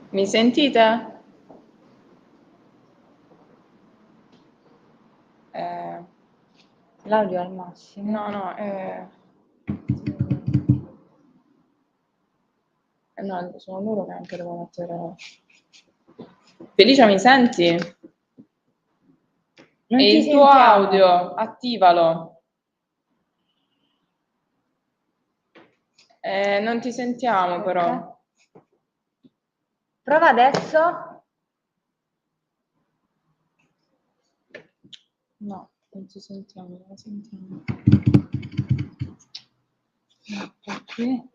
Mi sentite? L'audio al massimo. No, no, sono loro che anche devono mettere. Felicia, mi senti? Non E ti il tuo sentiamo. audio, attivalo. Non ti sentiamo però. Prova adesso. No, non ti sentiamo, non la sentiamo. Qui.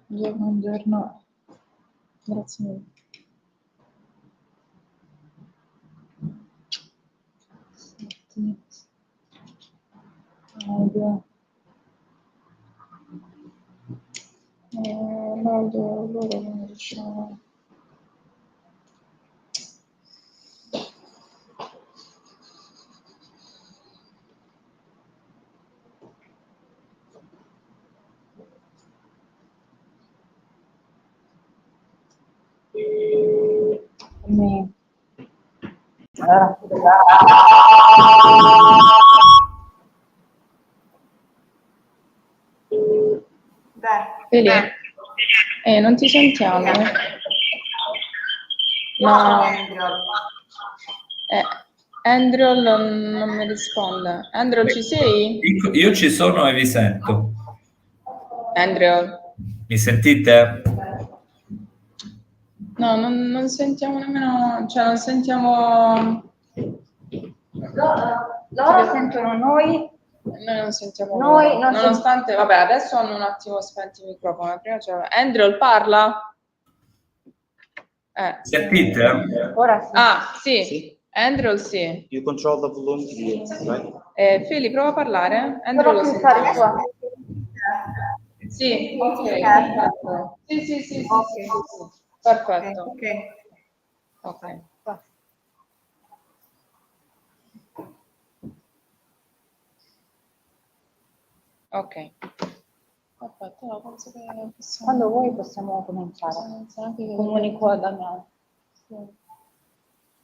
Buongiorno. Grazie mille. Audio. L'audio loro non riusciamo. Feli, non ti sentiamo. No. Andrew non mi risponde. Andrew, ci sei? Io ci sono e vi sento. Andrew? Mi sentite? No, non sentiamo nemmeno, cioè non sentiamo. Loro sentono noi. Noi non sentiamo Noi loro. Nonostante, vabbè, adesso hanno un attimo spento il microfono. Prima c'era. Andrew, parla? Sentite? Ora sì. Ah, sì. Andrew, sì. You control the volume here, right? Fili, prova a parlare. Andrew lo fissare sentiamo. qua. Sì, ok, perfetto. Sì. Perfetto. Ok. Ok. Perfetto, no, penso che possiamo. Quando vuoi possiamo cominciare. Comunico ad Damiano. Sì.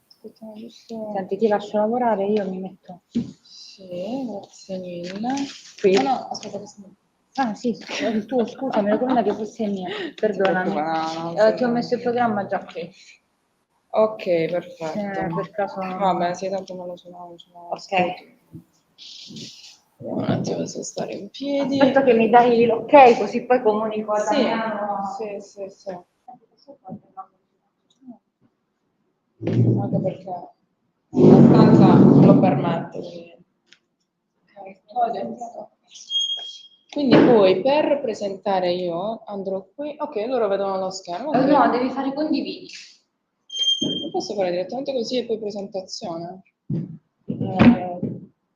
Aspettiamo giusto. Senti, ti lascio lavorare, io mi metto. Sì, grazie mille. Qui. No, aspetta, Ah sì, il tuo, scusami, lo prima che fosse mia. Perdonami. Ti ho messo il programma già qui. Ok, perfetto. Per caso. Vabbè, sì, tanto me lo sono. Ok. Un attimo se stare in piedi. Aspetta che mi dai l'ok, così poi comunico a Sì, Damiano. sì. Anche perché la stanza lo permette. Quindi poi per presentare io andrò qui. Ok, loro vedono lo schermo. No, devi fare condividi. Lo posso fare direttamente così e poi presentazione?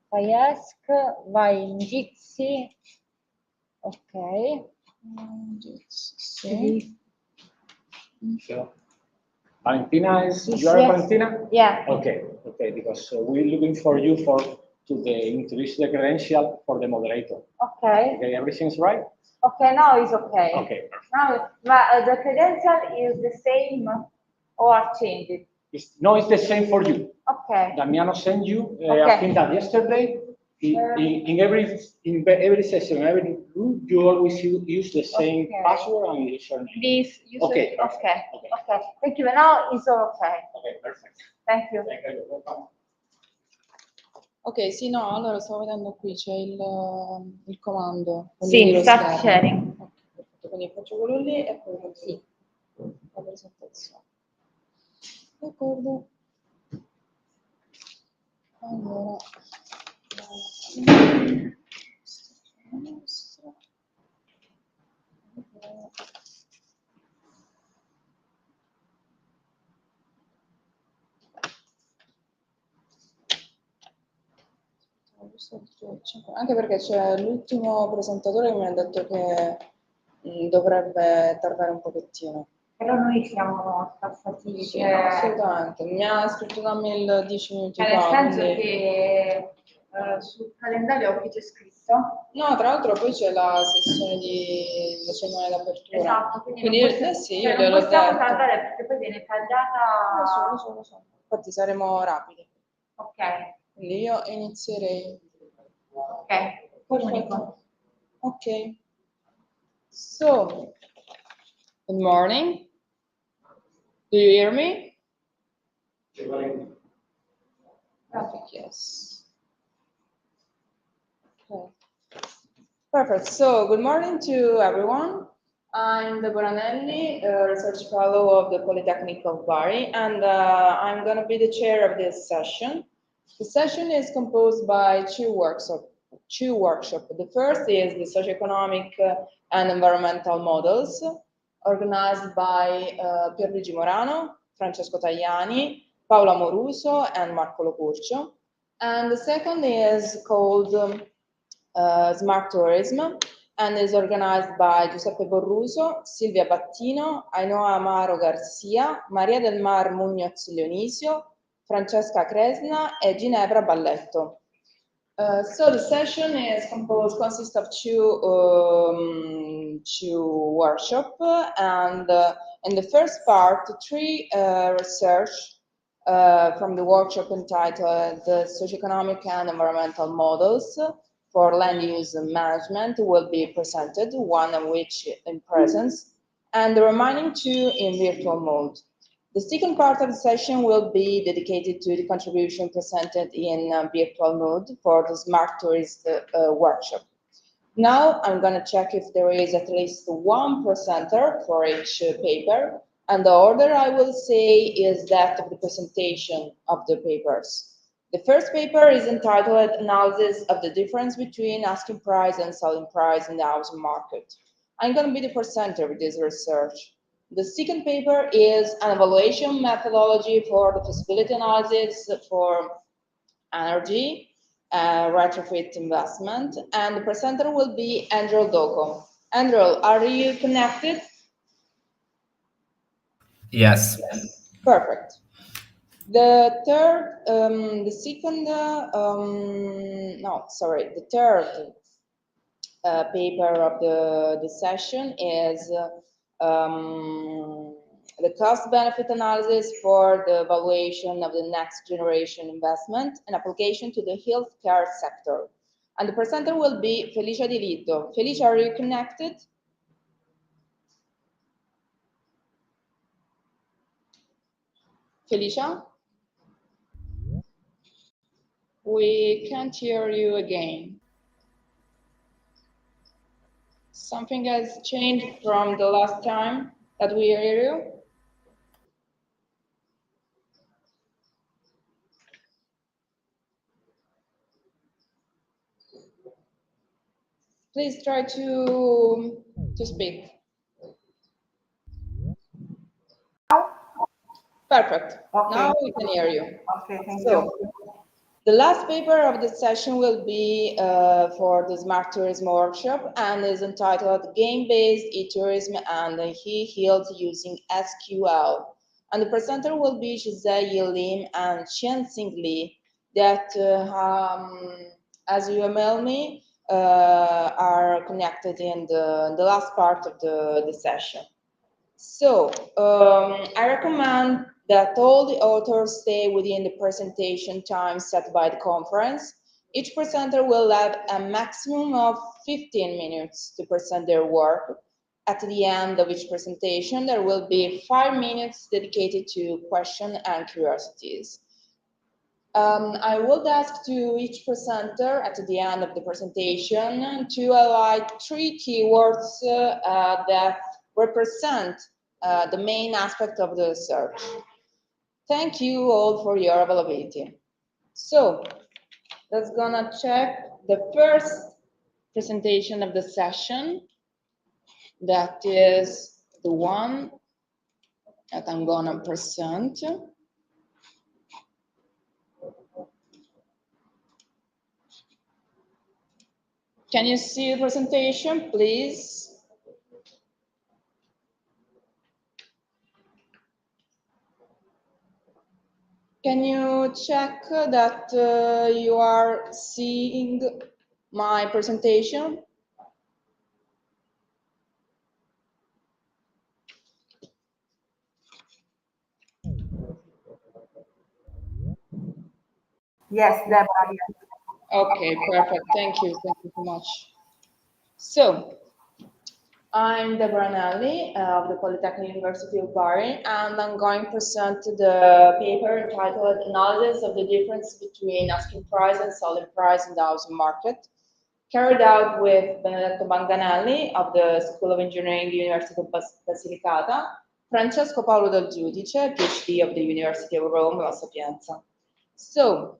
Fai ESC, vai in Jitsi. Ok. Sì. Valentina you are Valentina? Yeah. Okay, because we're looking for you to introduce the credential for the moderator. Okay. Okay, everything's right? Okay, now it's okay. Okay. Now, the credential is the same or changed? No, it's the same for you. Okay. Damiano sent you, Okay. I think that yesterday, in every session, every group, you always use the same password and username. This user. Okay. Okay. Thank you. Now it's all okay. Okay, perfect. Thank you. Thank you. Welcome. Ok, sì, no, allora stavo vedendo qui, c'è il comando. Sì, start sharing. Ok, perfetto, quindi faccio quello lì e poi sì, la presentazione. D'accordo. Allora, anche perché c'è l'ultimo presentatore che mi ha detto che dovrebbe tardare un pochettino. Però noi siamo passati. Sì, assolutamente. Mi ha scritto da mail 10 minuti fa. Nel senso quindi... che sul calendario che c'è scritto. No, tra l'altro poi c'è la sessione di la cerimonia d'apertura. Esatto, quindi non possiamo, sì, cioè, io non gliel'ho possiamo detto. tardare perché poi viene tagliata. Lo so. Infatti saremo rapidi. Ok, Quindi io inizierei. ok, comunico. Okay. So, good morning. Do you hear me? Perfect, yes. Okay. Perfect. So, good morning to everyone. I'm Deborah Nelli, a research fellow of the Polytechnic of Bari, and I'm going to be the chair of this session. The session is composed by two workshops. The first is the socioeconomic and environmental models, organized by Pierluigi Morano, Francesco Tajani, Paola Moruso, and Marco Locurcio. And the second is called Smart Tourism, and is organized by Giuseppe Borruso, Silvia Battino, Ainhoa Amaro Garcia, Maria del Mar Muñoz Leonisio, Francesca Cresna, and Ginevra Balletto. So the session consists of two workshops, and in the first part, three research from the workshop entitled "The Socioeconomic and Environmental Models for Land Use Management" will be presented, one of which in presence, and the remaining two in virtual mode. The second part of the session will be dedicated to the contribution presented in virtual mode for the Smart Tourist workshop. Now I'm going to check if there is at least one presenter for each paper, and the order I will say is that of the presentation of the papers. The first paper is entitled "Analysis of the Difference Between Asking Price and Selling Price in the Housing Market." I'm going to be the presenter with this research. The second paper is an evaluation methodology for the feasibility analysis for energy retrofit investment, and the presenter will be Andrew Doko. Andrew, are you connected? Yes. Perfect. The third paper of the session is the cost-benefit analysis for the evaluation of the next generation investment and application to the healthcare sector. And the presenter will be Felicia Di Lito. Felicia, are you connected? Felicia? We can't hear you again. Something has changed from the last time that we hear you. Please try to speak. Perfect. Okay. Now we can hear you. Okay, thank you. The last paper of the session will be for the Smart Tourism workshop and is entitled Game-Based E-Tourism and E-Health Using SQL. And the presenter will be Shizai Lim and Xianxing Li that, as you emailed me, are connected in the last part of the session. So I recommend that all the authors stay within the presentation time set by the conference. Each presenter will have a maximum of 15 minutes to present their work. At the end of each presentation, there will be 5 minutes dedicated to questions and curiosities. I will ask to each presenter at the end of the presentation to highlight 3 keywords that represent the main aspect of the research. Thank you all for your availability. So let's gonna check the first presentation of the session. That is the one that I'm gonna present. Can you see the presentation, please? Can you check that you are seeing my presentation. Yes, Deborah. Okay, perfect. Thank you so much. So, I'm Deborah Nelli of the Polytechnic University of Bari, and I'm going to present the paper entitled Analysis of the Difference Between Asking Price and Selling Price in the Housing Market, carried out with Benedetto Manganelli of the School of Engineering, University of Basilicata, Francesco Paolo Del Giudice, PhD of the University of Rome, La Sapienza. So,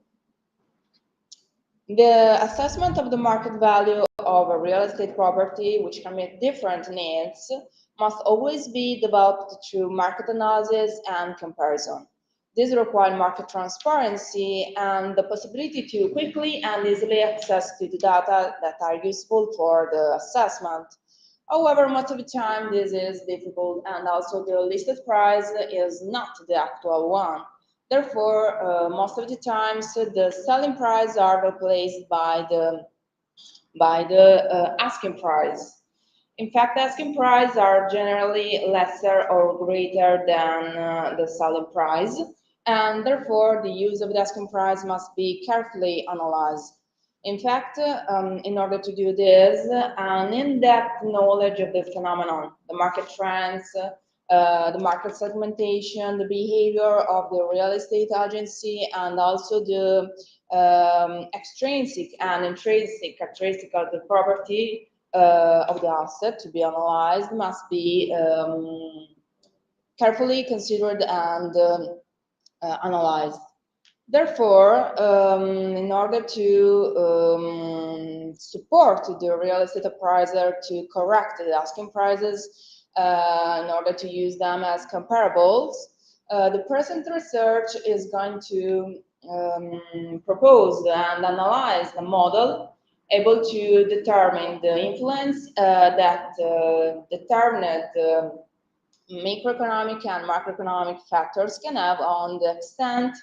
the assessment of the market value of a real estate property, which can meet different needs, must always be developed through market analysis and comparison. This requires market transparency and the possibility to quickly and easily access to the data that are useful for the assessment. However, most of the time this is difficult, and also the listed price is not the actual one. Therefore, most of the times the selling price are replaced by the asking price. In fact, asking price are generally lesser or greater than the selling price, and therefore the use of the asking price must be carefully analyzed. In fact, in order to do this, an in-depth knowledge of the phenomenon, the market trends, the market segmentation, the behavior of the real estate agency, and also the extrinsic and intrinsic characteristic of the property of the asset to be analyzed must be carefully considered and analyzed. Therefore, in order to support the real estate appraiser to correct the asking prices, in order to use them as comparables, the present research is going to propose and analyze the model able to determine the influence that determined macroeconomic and macroeconomic factors can have on the extent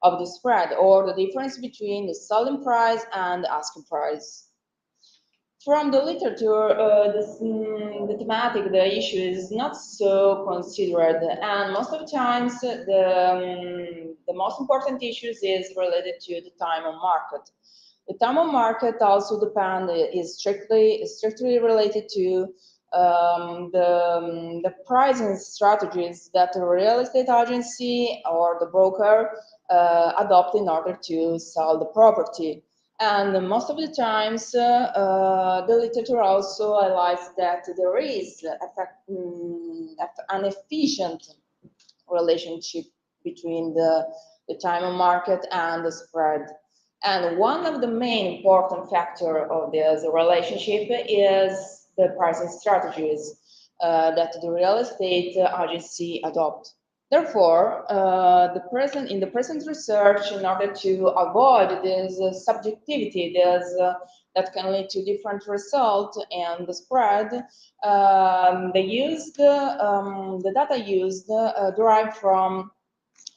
of the spread or the difference between the selling price and the asking price. From the literature, the thematic, the issue is not so considered, and most of the times the most important issues is related to the time on market. The time on market also is strictly related to the pricing strategies that the real estate agency or the broker adopt in order to sell the property. And most of the times, the literature also highlights that there is an efficient relationship between the time on market and the spread. And one of the main important factors of this relationship is the pricing strategies that the real estate agency adopt. Therefore, in the present research, in order to avoid this subjectivity, that can lead to different results and the spread, the data used derived from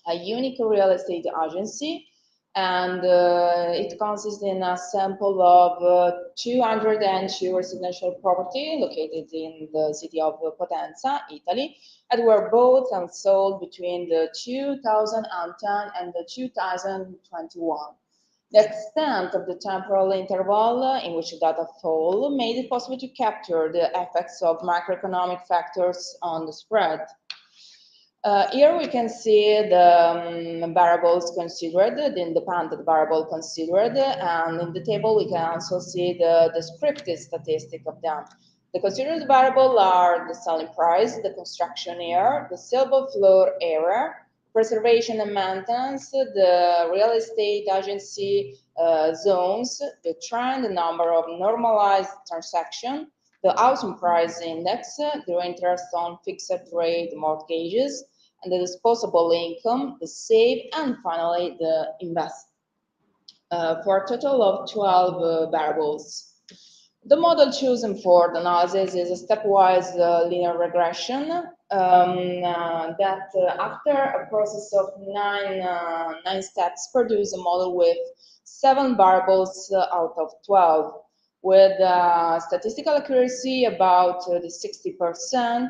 a unique real estate agency, and it consists in a sample of 202 residential property located in the city of Potenza, Italy, and were bought and sold between the 2010 and the 2021. The extent of the temporal interval in which data fall made it possible to capture the effects of macroeconomic factors on the spread. Here we can see the variables considered, the independent variable considered, and in the table we can also see the descriptive statistic of them. The considered variables are the selling price, the construction year, the saleable floor area, preservation and maintenance, the real estate agency zones, the trend, the number of normalized transactions, the housing price index, the interest on fixed rate mortgages, and the disposable income, the save, and finally the invest, for a total of 12 variables. The model chosen for the analysis is a stepwise linear regression that after a process of nine steps produce a model with 7 variables out of 12, with statistical accuracy about the 60%,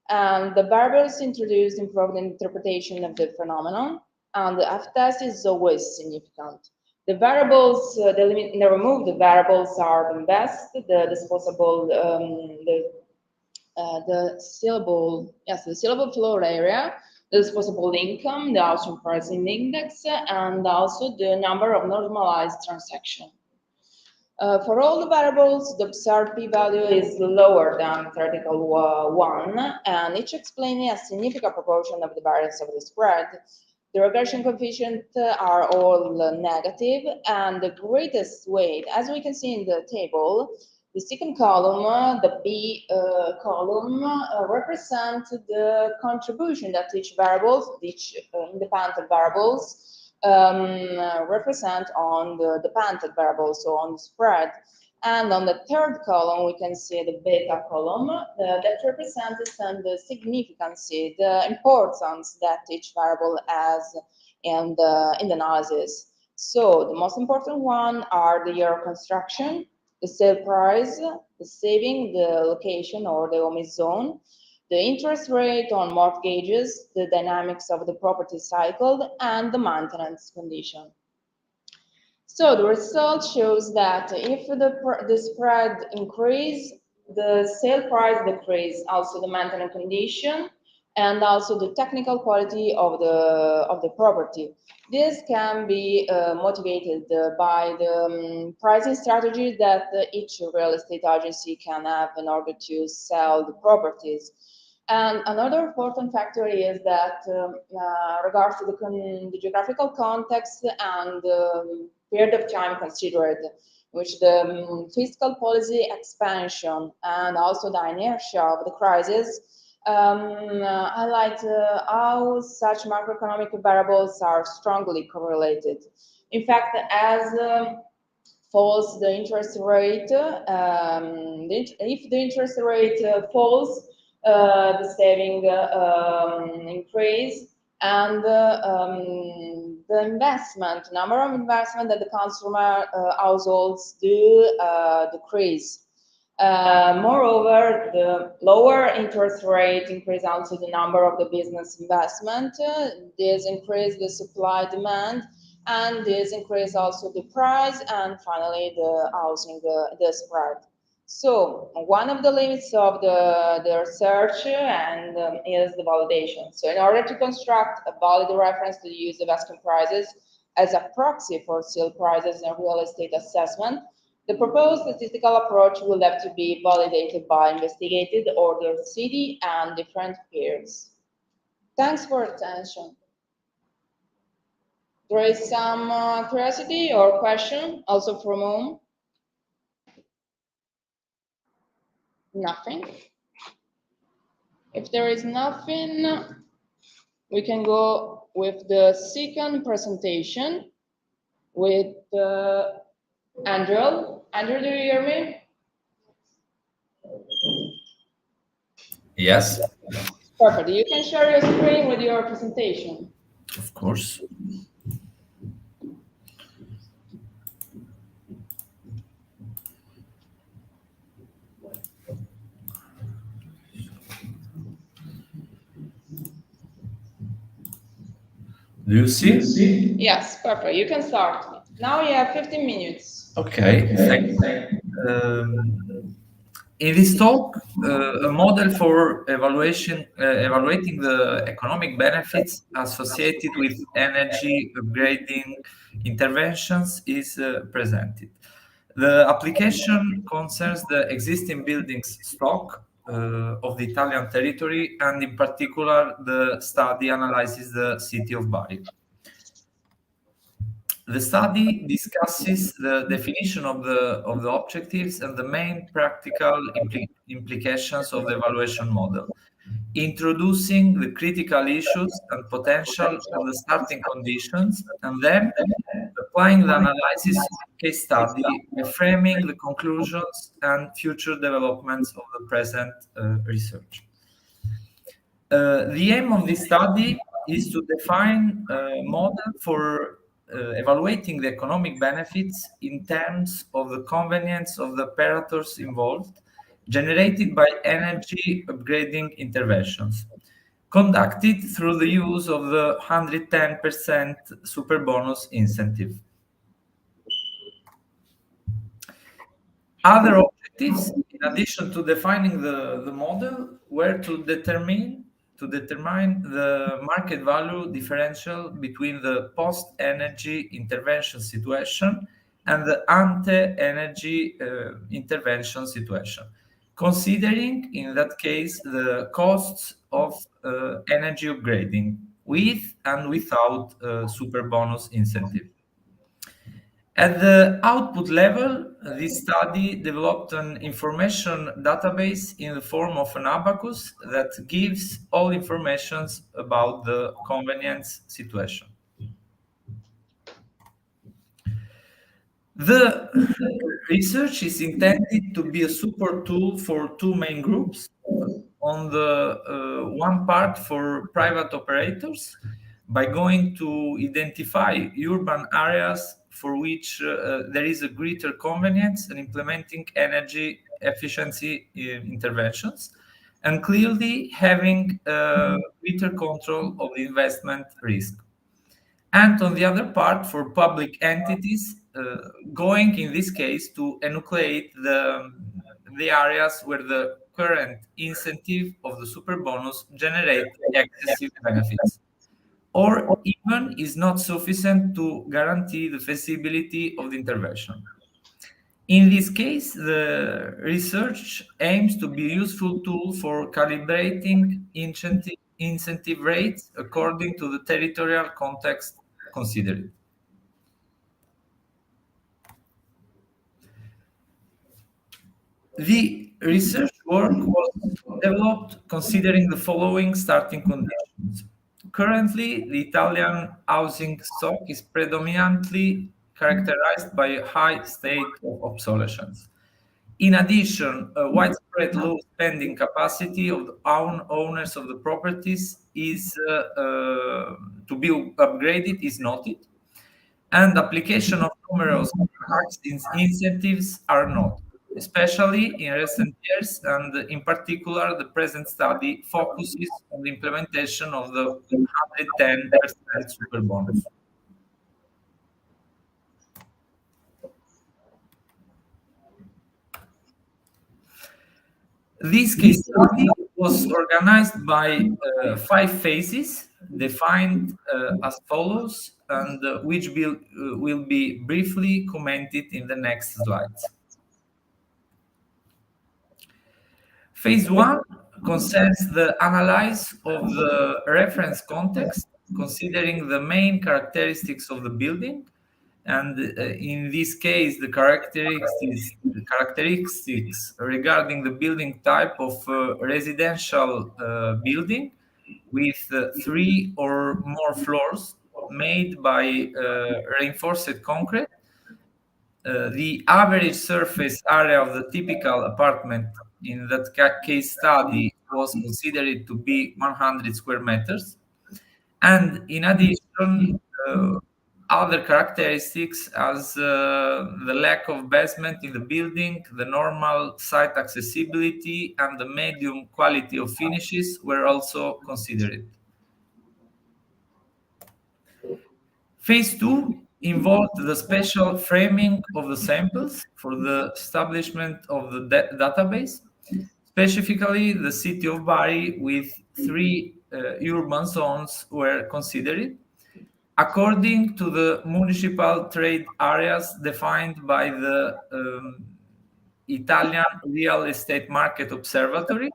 and the variables introduced improve the interpretation of the phenomenon, and the F-test is always significant. The variables, the removed variables are the best, the disposable, the saleable floor area, the disposable income, the housing pricing index, and also the number of normalized transactions. For all the variables, the observed p-value is lower than theoretical one, and each explaining a significant proportion of the variance of the spread. The regression coefficients are all negative, and the greatest weight, as we can see in the table, the second column, the B column, represents the contribution that each variable, each independent variables, represent on the dependent variable, so on the spread. And on the third column, we can see the beta column that represents the significance, the importance that each variable has in the analysis. So the most important one are the year of construction, the sale price, the saving, the location or the home zone, the interest rate on mortgages, the dynamics of the property cycle, and the maintenance condition. So the result shows that if the spread increase, the sale price decrease, also the maintenance condition, and also the technical quality of the property. This can be motivated by the pricing strategy that each real estate agency can have in order to sell the properties. And another important factor is that regards to the geographical context and the period of time considered, which the fiscal policy expansion and also the inertia of the crisis highlight how such macroeconomic variables are strongly correlated. In fact, as falls the interest rate, if the interest rate falls, the saving increase, and the number of investment that the consumer households do decrease. Moreover, the lower interest rate increase also the number of the business investment. This increase the supply demand, and this increase also the price, and finally the housing, the spread. So one of the limits of the research is the validation. So in order to construct a valid reference to the use of asking prices as a proxy for sale prices and real estate assessment, the proposed statistical approach will have to be validated by investigated order city and different peers. Thanks for attention. There is some curiosity or question also from home? Nothing. If there is nothing, we can go with the second presentation with Andrew. Andrew, do you hear me? Yes. Perfect. You can share your screen with your presentation. Of course. Do you see? Yes, perfect. You can start. Now you have 15 minutes. Okay, thank you. In this talk, a model for evaluating the economic benefits associated with energy upgrading interventions is presented. The application concerns the existing buildings stock of the Italian territory, and in particular, the study analyzes the city of Bari. The study discusses the definition of the objectives and the main practical implications of the evaluation model, introducing the critical issues and potential of the starting conditions, and then applying the analysis case study, framing the conclusions and future developments of the present research. The aim of this study is to define a model for evaluating the economic benefits in terms of the convenience of the operators involved, generated by energy upgrading interventions, conducted through the use of the 110% super bonus incentive. Other objectives, in addition to defining the model, were to determine the market value differential between the post-energy intervention situation and the ante-energy intervention situation, considering in that case the costs of energy upgrading with and without super bonus incentive. At the output level, this study developed an information database in the form of an abacus that gives all information about the convenience situation. The research is intended to be a support tool for two main groups. On the one part for private operators, by going to identify urban areas for which there is a greater convenience in implementing energy efficiency interventions, and clearly having greater control of the investment risk. And on the other part, for public entities, going in this case to enucleate the areas where the current incentive of the super bonus generate excessive benefits, or even is not sufficient to guarantee the feasibility of the intervention. In this case, the research aims to be a useful tool for calibrating incentive rates according to the territorial context considered. The research work was developed considering the following starting conditions. Currently, the Italian housing stock is predominantly characterized by a high state of obsolescence. In addition, a widespread low spending capacity of the owners of the properties is to be upgraded is noted, and application of numerous tax incentives are not, especially in recent years, and in particular, the present study focuses on the implementation of the 110% super bonus. This case study was organized by 5 phases, defined as follows, and which will be briefly commented in the next slides. Phase 1 concerns the analysis of the reference context, considering the main characteristics of the building, and in this case, the characteristics regarding the building type of residential building with 3 or more floors made by reinforced concrete, the average surface area of the typical apartment in that case study was considered to be 100 square meters. And in addition, other characteristics as the lack of basement in the building, the normal site accessibility, and the medium quality of finishes were also considered. Phase 2 involved the special framing of the samples for the establishment of the database, specifically the city of Bari with 3 urban zones were considered, according to the municipal trade areas defined by the Italian Real Estate Market Observatory.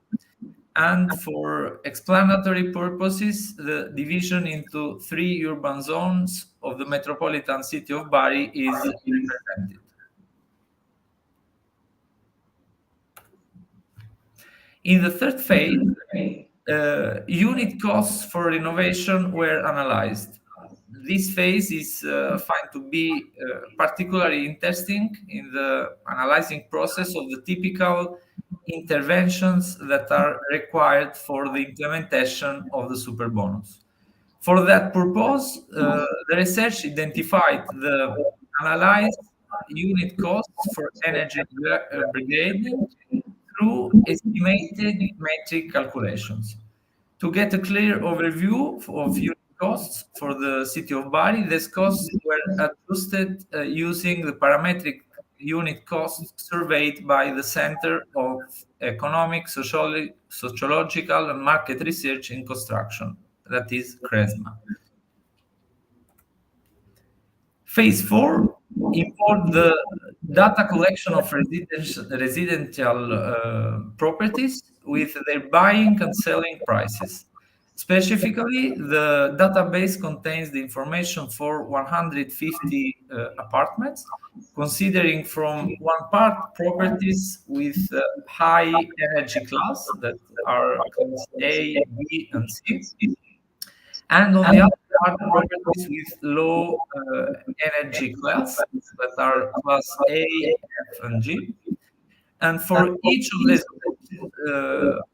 And for explanatory purposes, the division into 3 urban zones of the metropolitan city of Bari is represented. In the third phase, unit costs for renovation were analyzed. This phase is found to be particularly interesting in the analyzing process of the typical interventions that are required for the implementation of the Superbonus. For that purpose, the research identified the analyzed unit costs for energy brigading through estimated metric calculations. To get a clear overview of unit costs for the city of Bari, these costs were adjusted using the parametric unit costs surveyed by the Center of Economic, Sociological and Market Research in Construction, that is CRESMA. Phase 4 involved the data collection of residential properties with their buying and selling prices. Specifically, the database contains the information for 150 apartments, considering from one part properties with high energy class that are class A, B, and C, and on the other part, properties with low energy class that are class A, F, and G. And for each of these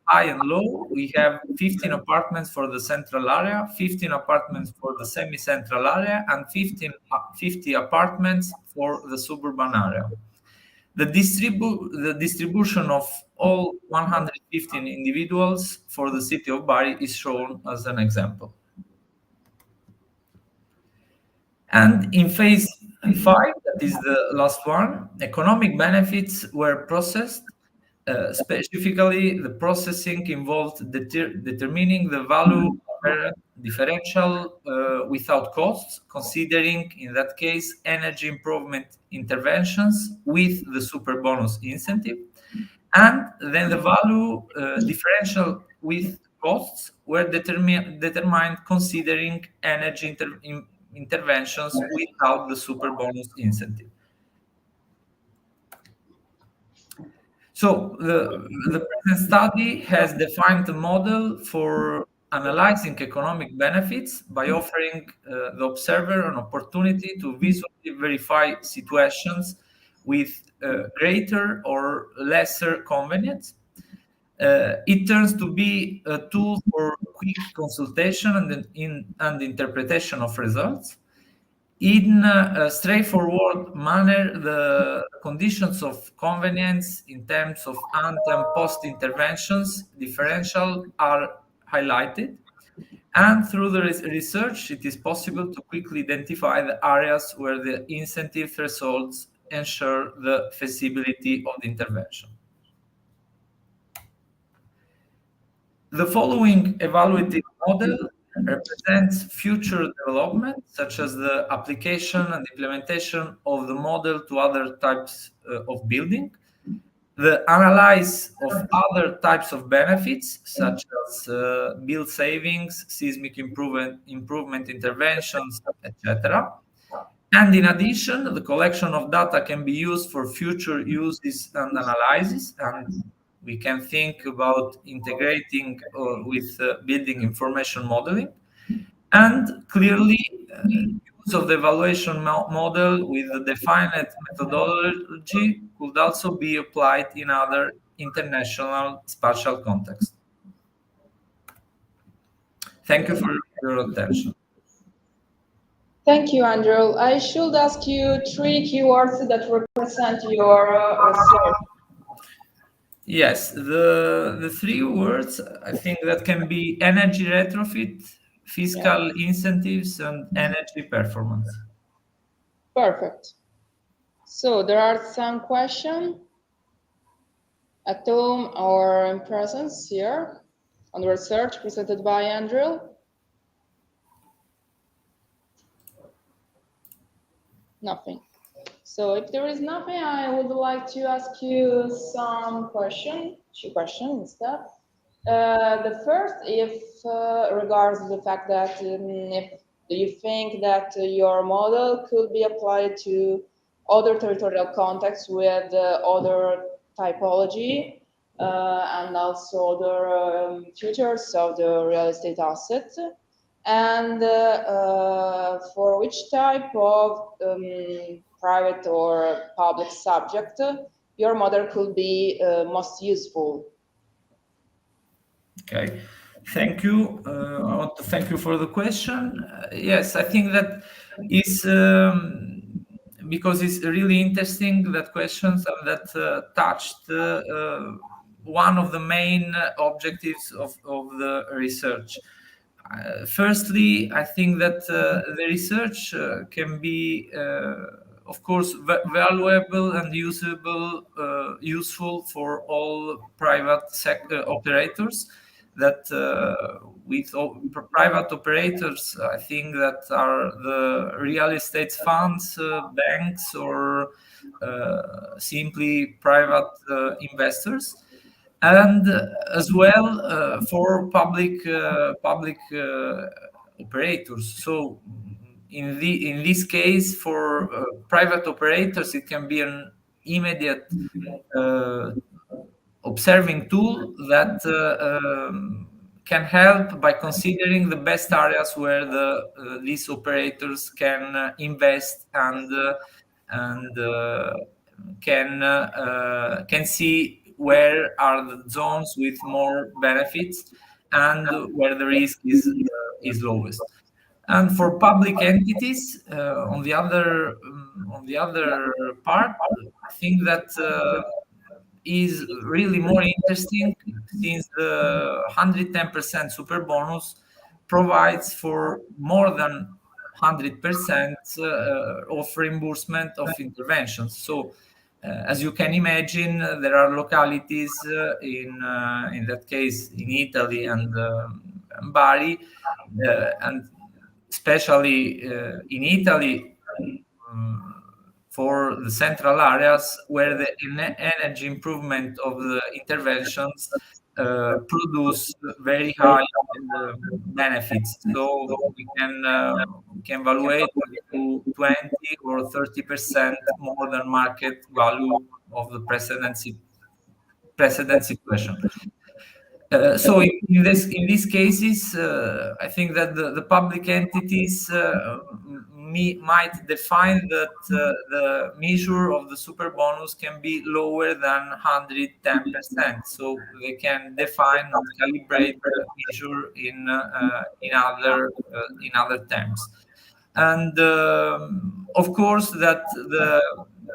high and low, we have 15 apartments for the central area, 15 apartments for the semi-central area, and 50 apartments for the suburban area. The distribution of all 115 individuals for the city of Bari is shown as an example. And in phase 5, that is the last one, economic benefits were processed. Specifically, the processing involved determining the value differential without costs, considering, in that case, energy improvement interventions with the Superbonus incentive. And then the value differential with costs were determined considering energy interventions without the Superbonus incentive. So the present study has defined a model for analyzing economic benefits by offering the observer an opportunity to visually verify situations with greater or lesser convenience. It turns to be a tool for quick consultation and interpretation of results. In a straightforward manner, the conditions of convenience in terms of ante and post interventions differential are highlighted. And through the research, it is possible to quickly identify the areas where the incentive thresholds ensure the feasibility of the intervention. The following evaluative model represents future development, such as the application and implementation of the model to other types of building, the analysis of other types of benefits, such as bill savings, seismic improvement interventions, etc. And in addition, the collection of data can be used for future uses and analysis, and we can think about integrating with building information modeling. And clearly, use of the evaluation model with the defined methodology could also be applied in other international spatial contexts. Thank you for your attention. Thank you, Andrew. I should ask you 3 keywords that represent your research. Yes, the 3 words, I think that can be energy retrofit, fiscal incentives, and energy performance. Perfect. So there are some questions at home or in presence here on the research presented by Andrew. Nothing. So if there is nothing, I would like to ask you some questions, 2 questions instead. The first, if regards the fact that if do you think that your model could be applied to other territorial contexts with other typology and also other features of the real estate asset? And for which type of private or public subject your model could be most useful. Okay, thank you. I want to thank you for the question. Yes, I think that is because it's really interesting that questions that touched one of the main objectives of the research. Firstly, I think that the research can be, of course, valuable and useful for all private sector operators. That with private operators, I think that are the real estate funds, banks, or simply private investors, and as well for public operators. So in this case, for private operators, it can be an immediate observing tool that can help by considering the best areas where these operators can invest and can see where are the zones with more benefits and where the risk is lowest. And for public entities, on the other part, I think that is really more interesting, since the 110% super bonus provides for more than 100% of reimbursement of interventions. So as you can imagine, there are localities in that case in Italy and Bari, and especially in Italy, for the central areas where the energy improvement of the interventions produce very high benefits. So we can evaluate to 20 or 30% more than market value of the precedent situation. So in these cases, I think that the public entities might define that the measure of the super bonus can be lower than 110%. So they can define and calibrate the measure in other terms. And of course, that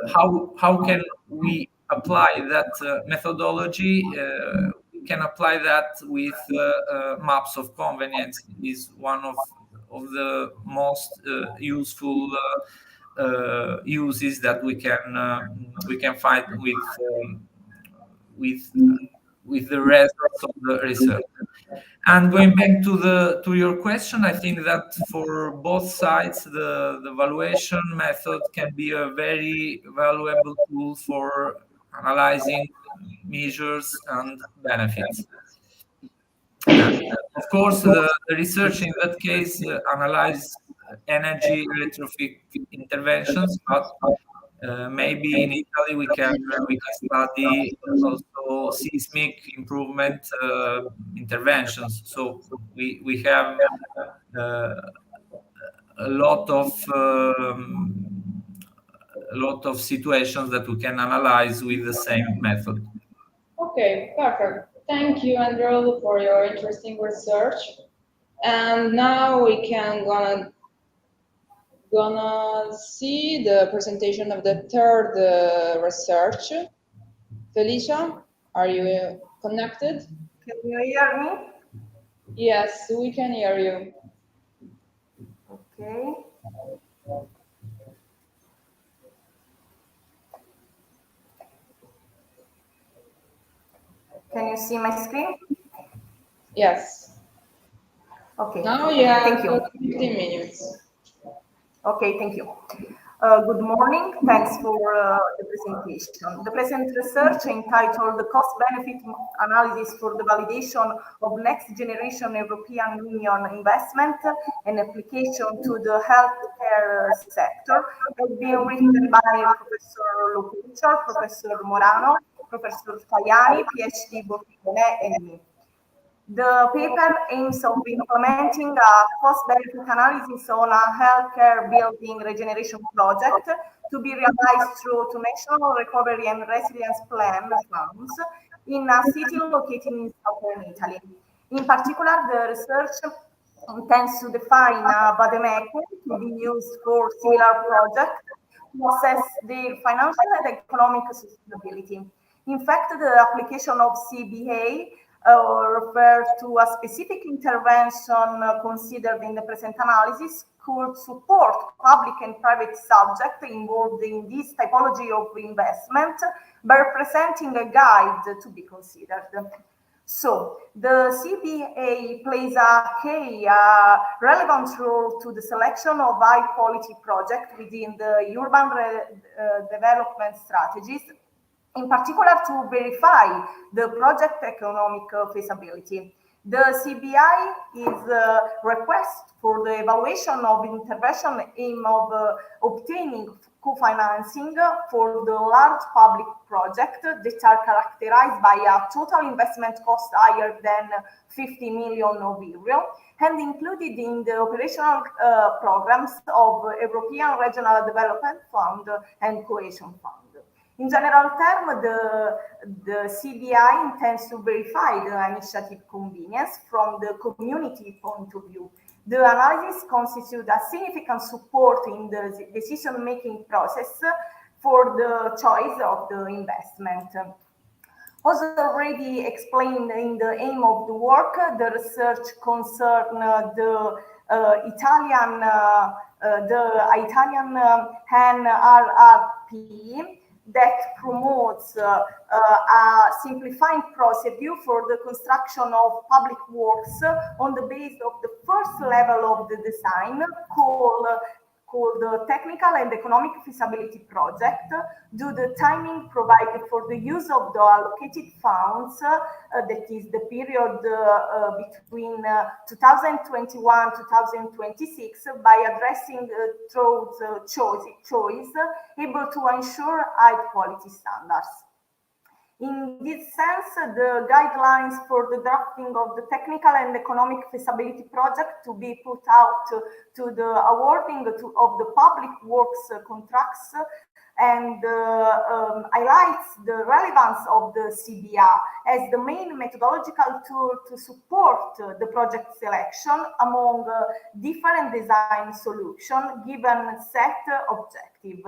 how can we apply that methodology? We can apply that with maps of convenience. Is one of the most useful uses that we can find with the rest of the research. And going back to your question, I think that for both sides, the valuation method can be a very valuable tool for analyzing measures and benefits. Of course, the research in that case analyze energy retrofit interventions, but maybe in Italy we can study also seismic improvement interventions. So we have a lot of situations that we can analyze with the same method. Okay, perfect. Thank you, Andrew, for your interesting research. And now we can gonna see the presentation of the third research. Felicia, are you connected? Can you hear me? Yes, we can hear you. Okay. Can you see my screen? Yes. Okay. Now you have Thank you. 15 minutes. Okay, thank you. Good morning. Thanks for the presentation. The present research entitled "The Cost-Benefit Analysis for the Validation of Next Generation European Union Investment and Application to the Healthcare Sector" has been written by Professor Locuccio, Professor Morano, Professor Tajani, PhD Bortone, and me. The paper aims of implementing a cost-benefit analysis on a healthcare building regeneration project to be realized through two National Recovery and Resilience Plan funds in a city located in southern Italy. In particular, the research intends to define a vademecum to be used for similar projects to assess their financial and economic sustainability. In fact, the application of CBA refers to a specific intervention considered in the present analysis could support public and private subjects involved in this typology of investment by representing a guide to be considered. So the CBA plays a relevant role to the selection of high-quality projects within the urban development strategies, in particular to verify the project economic feasibility. The CBI is a request for the evaluation of intervention aim of obtaining co-financing for the large public projects that are characterized by a total investment cost higher than 50 million euro and included in the operational programs of European Regional Development Fund and Cohesion Fund. In general terms, the CBI intends to verify the initiative convenience from the community point of view. The analysis constitutes a significant support in the decision-making process for the choice of the investment. As already explained in the aim of the work, the research concerns the Italian NRRP that promotes a simplifying procedure for the construction of public works on the basis of the first level of the design called the Technical and Economic Feasibility Project, due the timing provided for the use of the allocated funds, that is the period between 2021-2026, by addressing through choice, able to ensure high quality standards. In this sense, the guidelines for the drafting of the technical and economic feasibility project to be put out to the awarding of the public works contracts and highlights the relevance of the CBR as the main methodological tool to support the project selection among different design solutions given set objective.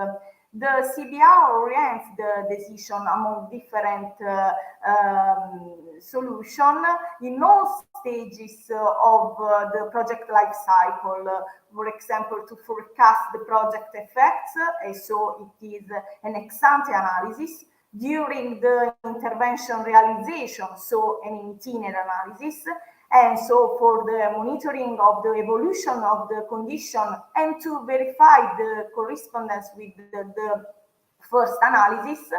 The CBR orients the decision among different solutions in all stages of the project life cycle. For example, to forecast the project effects, so it is an ex-ante analysis. During the intervention realization, so an itinerary analysis, and so for the monitoring of the evolution of the condition and to verify the correspondence with the first analysis,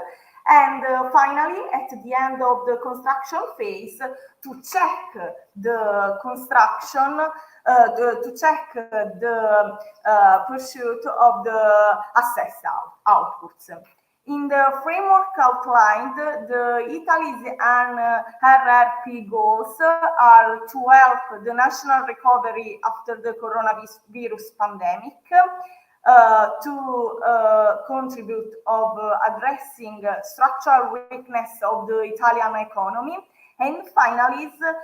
and finally at the end of the construction phase to check the construction, to check the pursuit of the assessed outputs. In the framework outlined, the Italy's NRRP goals are to help the national recovery after the coronavirus pandemic, to contribute of addressing structural weakness of the Italian economy, and finally, the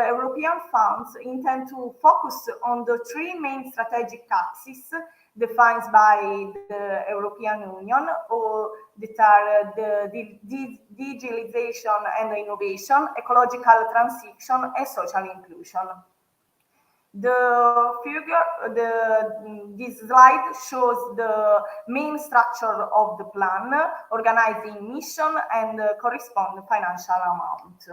European funds intend to focus on the three main strategic axes defined by the European Union, or that are the digitalization and innovation, ecological transition, and social inclusion. This slide shows the main structure of the plan, organizing mission and corresponding financial amount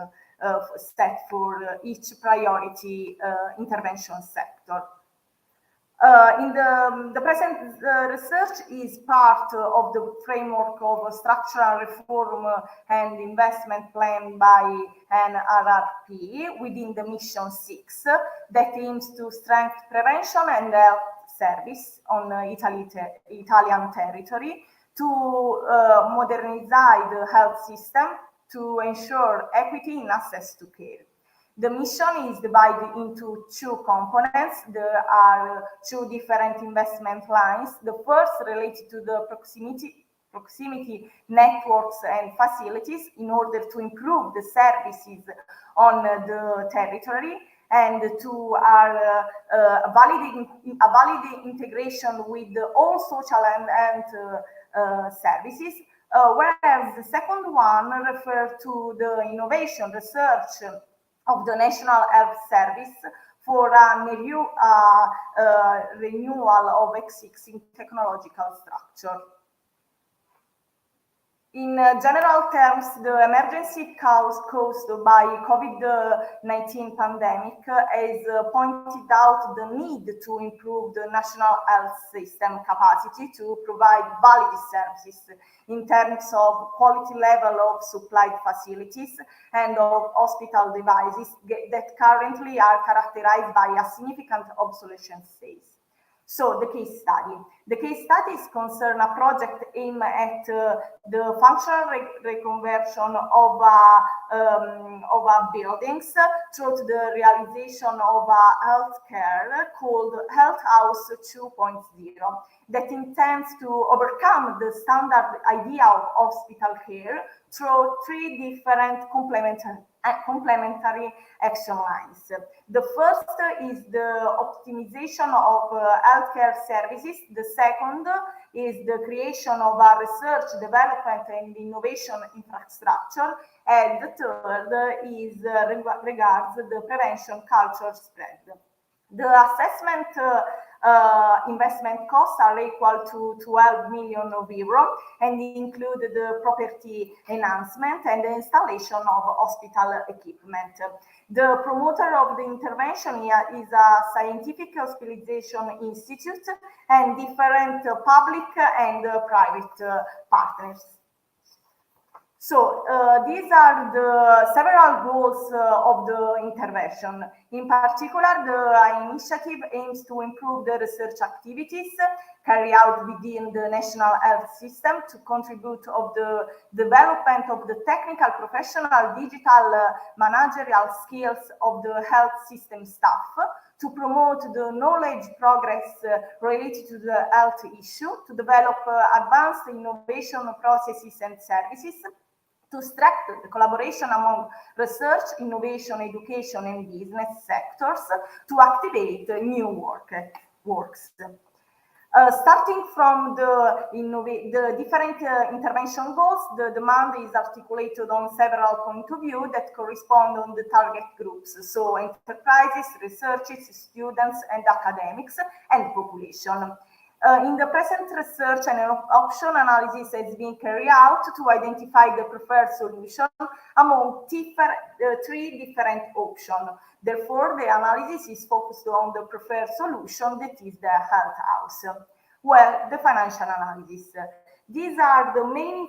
set for each priority intervention sector. In the present research is part of the framework of structural reform and investment plan by NRRP within the Mission 6 that aims to strengthen prevention and health service on Italian territory, to modernize the health system, to ensure equity in access to care. The mission is divided into two components. There are two different investment lines. The first related to the proximity networks and facilities in order to improve the services on the territory, and to are a valid integration with all social and services. Whereas the second one refers to the innovation research of the National Health Service for a renewal of existing technological structure. In general terms, the emergency caused by COVID-19 pandemic has pointed out the need to improve the national health system capacity to provide valid services in terms of quality level of supplied facilities and of hospital devices that currently are characterized by a significant obsolescence phase. So the case study. The case studies concern a project aimed at the functional reconversion of buildings through the realization of a healthcare called Health House 2.0 that intends to overcome the standard idea of hospital care through three different complementary action lines. The first is the optimization of healthcare services. The second is the creation of a research, development, and innovation infrastructure. And the third is regards the prevention culture spread. The assessment investment costs are equal to 12 million euro and include the property enhancement and the installation of hospital equipment. The promoter of the intervention is a scientific hospitalization institute and different public and private partners. So these are the several goals of the intervention. In particular, the initiative aims to improve the research activities carried out within the national health system to contribute of the development of the technical, professional, digital, managerial skills of the health system staff, to promote the knowledge progress related to the health issue, to develop advanced innovation processes and services, to strengthen the collaboration among research, innovation, education, and business sectors, to activate new works. Starting from the different intervention goals, the demand is articulated on several points of view that correspond on the target groups, so enterprises, researchers, students, and academics, and population. In the present research, an option analysis has been carried out to identify the preferred solution among three different options. Therefore, the analysis is focused on the preferred solution, that is the health house. Well, the financial analysis. These are the main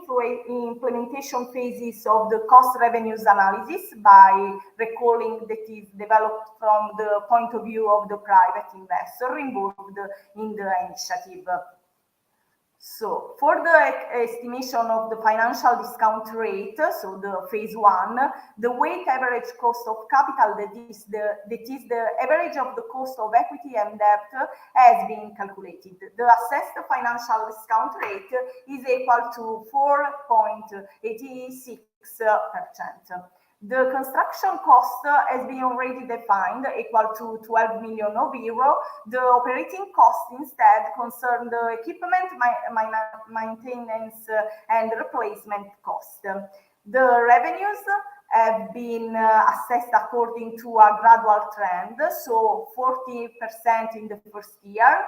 implementation phases of the cost revenues analysis, by recalling that is developed from the point of view of the private investor involved in the initiative. So for the estimation of the financial discount rate, so the phase one, the weighted average cost of capital, that is the average of the cost of equity and debt, has been calculated. The assessed financial discount rate is equal to 4.86%. The construction cost has been already defined, equal to 12 million euro. The operating cost instead concern the equipment maintenance and replacement cost. The revenues have been assessed according to a gradual trend, so 40% in the first year,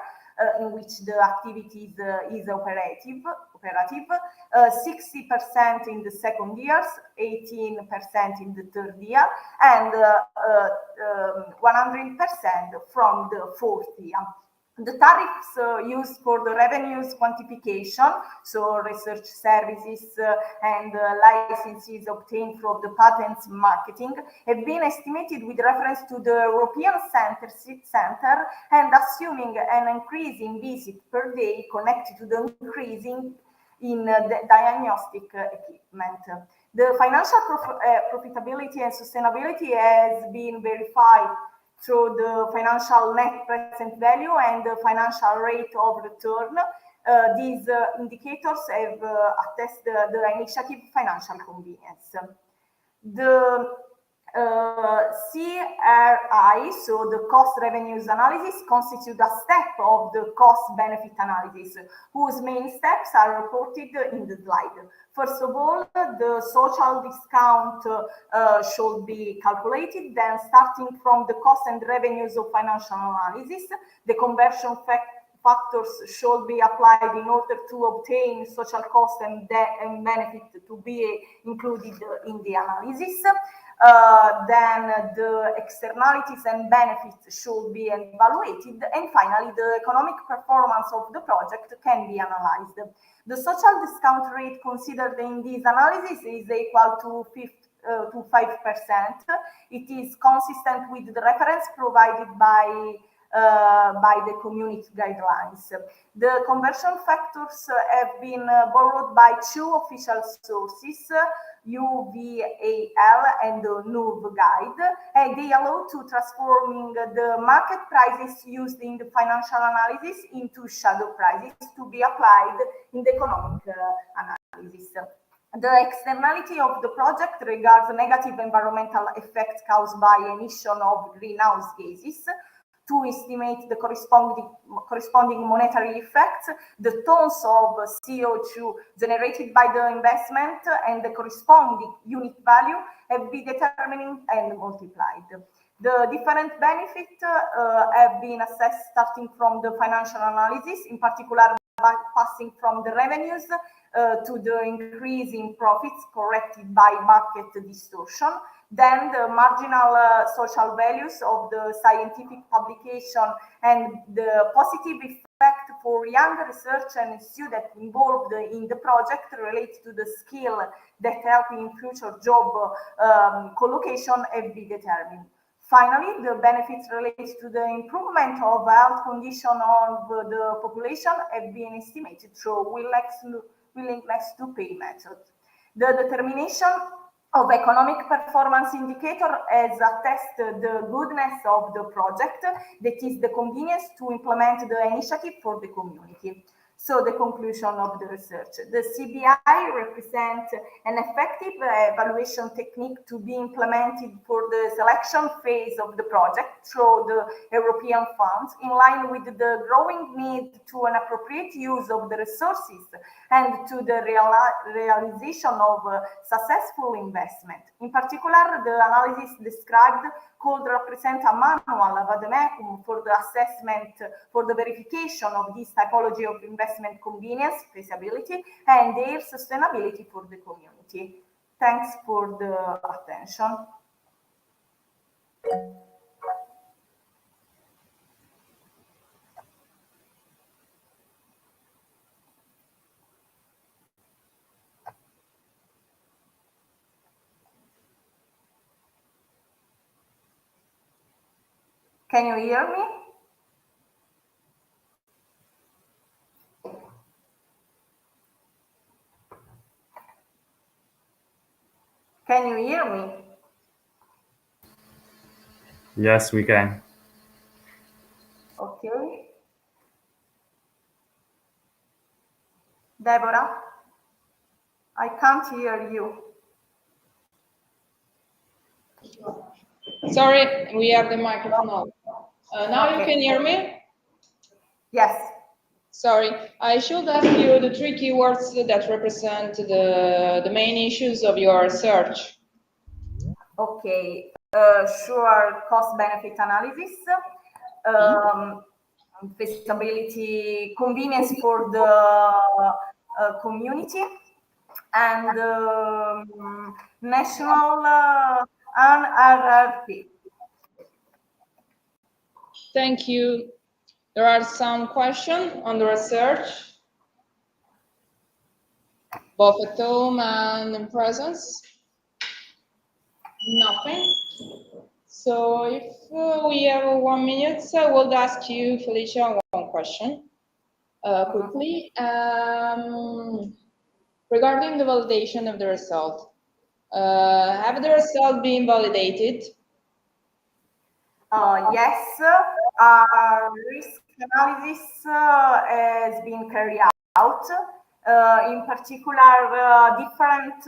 in which the activity is operative, 60% in the second year, 18% in the third year, and 100% from the fourth year. The tariffs used for the revenues quantification, so research services and licenses obtained from the patents marketing, have been estimated with reference to the European center and assuming an increase in visit per day connected to the increasing in the diagnostic equipment. The financial profitability and sustainability has been verified through the financial net present value and the financial rate of return. These indicators have attested the initiative financial convenience. The CRI, so the cost revenues analysis, constitute a step of the cost benefit analysis, whose main steps are reported in the slide. First of all, the social discount should be calculated. Then, starting from the cost and revenues of financial analysis, the conversion factors should be applied in order to obtain social cost and benefit to be included in the analysis. Then the externalities and benefits should be evaluated, and finally the economic performance of the project can be analyzed. The social discount rate considered in this analysis is equal to 5%. It is consistent with the reference provided by the community guidelines. The conversion factors have been borrowed by two official sources, UVAL and the NUV guide, and they allow to transforming the market prices used in the financial analysis into shadow prices to be applied in the economic analysis. The externality of the project regards negative environmental effects caused by emission of greenhouse gases. To estimate the corresponding monetary effects, the tons of CO2 generated by the investment and the corresponding unit value have been determined and multiplied. The different benefits have been assessed starting from the financial analysis, in particular by passing from the revenues to the increase in profits corrected by market distortion. Then the marginal social values of the scientific publication and the positive effect for young research and students involved in the project related to the skill that help in future job collocation have been determined. Finally, the benefits related to the improvement of health condition of the population have been estimated through willingness to pay method. The determination of economic performance indicator has attested the goodness of the project, that is the convenience to implement the initiative for the community. So the conclusion of the research. The CBI represents an effective evaluation technique to be implemented for the selection phase of the project through the European funds, in line with the growing need to an appropriate use of the resources and to the realization of successful investment. In particular, the analysis described could represent a manual vademecum for the assessment, for the verification of this typology of investment convenience, feasibility, and their sustainability for the community. Thanks for the attention. Can you hear me? Can you hear me? Yes, we can. Okay. Deborah, I can't hear you. Sorry, we have the microphone off. Now you can hear me? Yes. Sorry, I should ask you the three keywords that represent the main issues of your research. Okay, sure, cost-benefit analysis, feasibility, convenience for the community, and national RRP. Thank you. There are some questions on the research, both at home and in presence. Nothing. So if we have 1 minute, I will ask you, Felicia, one question quickly. regarding the validation of the result. Have the result been validated? Yes, risk analysis has been carried out. In particular, different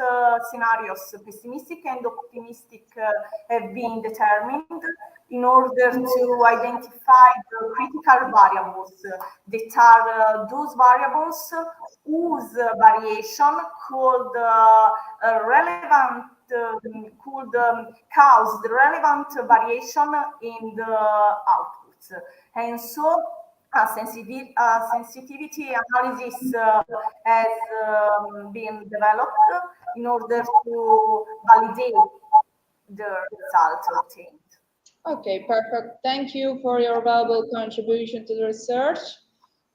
scenarios, pessimistic and optimistic, have been determined in order to identify the critical variables that are those variables whose variation could cause the relevant variation in the outputs. And so sensitivity analysis has been developed in order to validate the results obtained. Okay, perfect. Thank you for your valuable contribution to the research.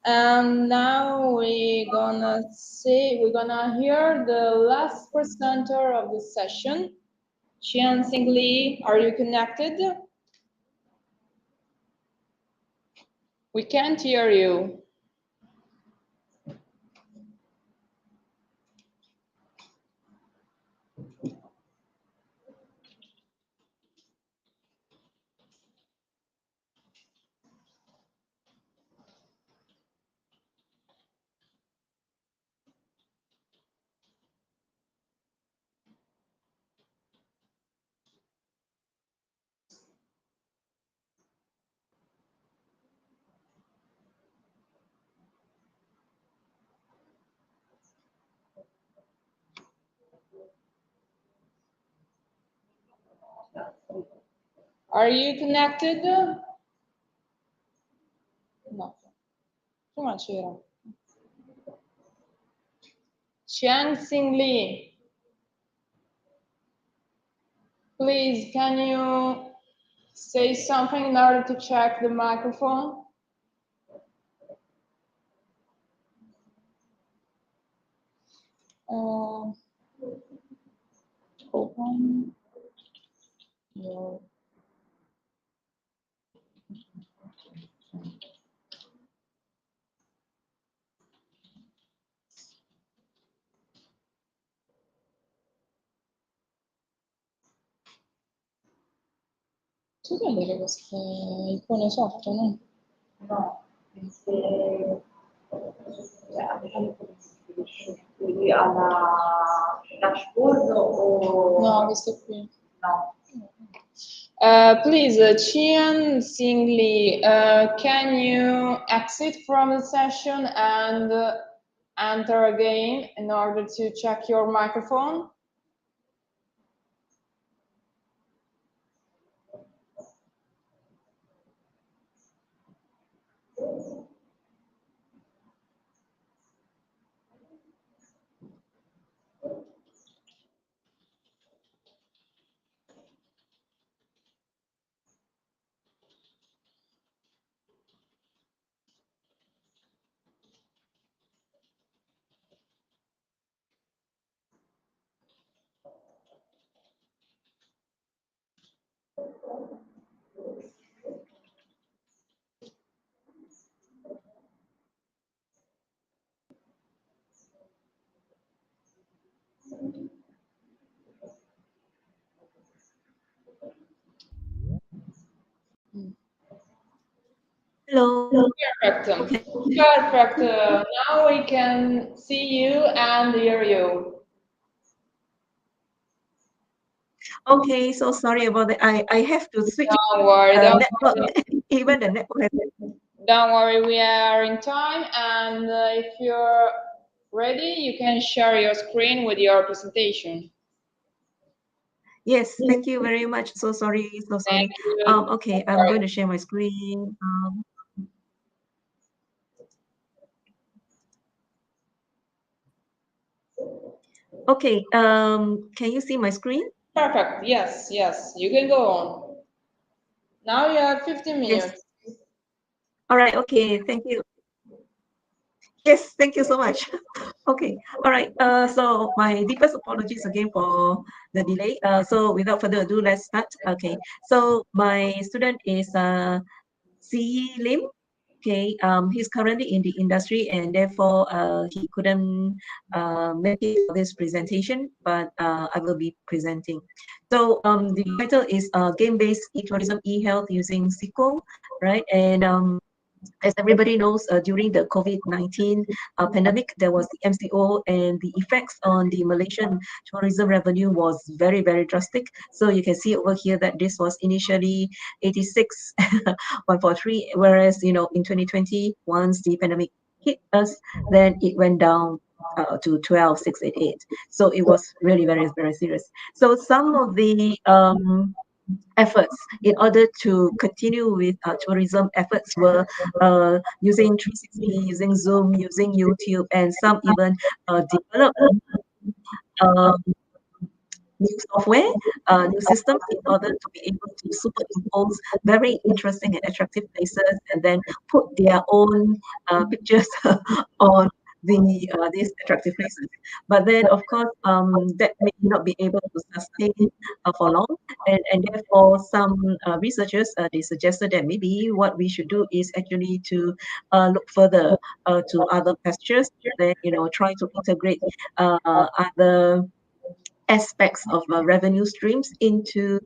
And now we're gonna hear the last presenter of the session, Qian-Sing Lee. Are you connected? We can't hear you. Are you connected? No. Come c'era. Qian-Sing Lee. Please, can you say something in order to check the microphone? Open your tu vedere queste icone sotto, no? No, quindi alla dashboard o... No, questo qui. No. Please, Qian-Sing Lee, can you exit from the session and enter again in order to check your microphone? Hello. Perfect. Okay. Perfect. Now we can see you and hear you. Okay, so sorry about that. I have to switch Don't worry. network. Even the network. Don't worry. We are in time, and if you're ready, you can share your screen with your presentation. Yes, thank you very much. So sorry. So sorry. Thank you. Okay, I'm going to share my screen. Okay. Can you see my screen? Perfect. Yes, yes. You can go on. Now you have 15 minutes. Yes. All right. Okay. Thank you. Yes, thank you so much. Okay. All right. So my deepest apologies again for the delay. So without further ado, let's start. Okay. So my student is C. Lim. okay, he's currently in the industry and therefore he couldn't make it for this presentation, but I will be presenting. So the title is Game-Based E-Tourism E-Health Using SQL, right? And as everybody knows, during the COVID-19 pandemic, there was the MCO, and the effects on the Malaysian tourism revenue was very, very drastic. So you can see over here that this was initially 86,143, whereas, you know, in 2020, once the pandemic hit us, then it went down to 12,688. So it was really very, very serious. So some of the efforts in order to continue with tourism efforts were using 360, using Zoom, using YouTube, and some even develop um, new software, new systems in order to be able to superimpose very interesting and attractive places and then put their own pictures on these attractive places. But then, of course, that may not be able to sustain for long, and therefore some researchers they suggested that maybe what we should do is actually to look further to other pastures, then try to integrate other aspects of revenue streams into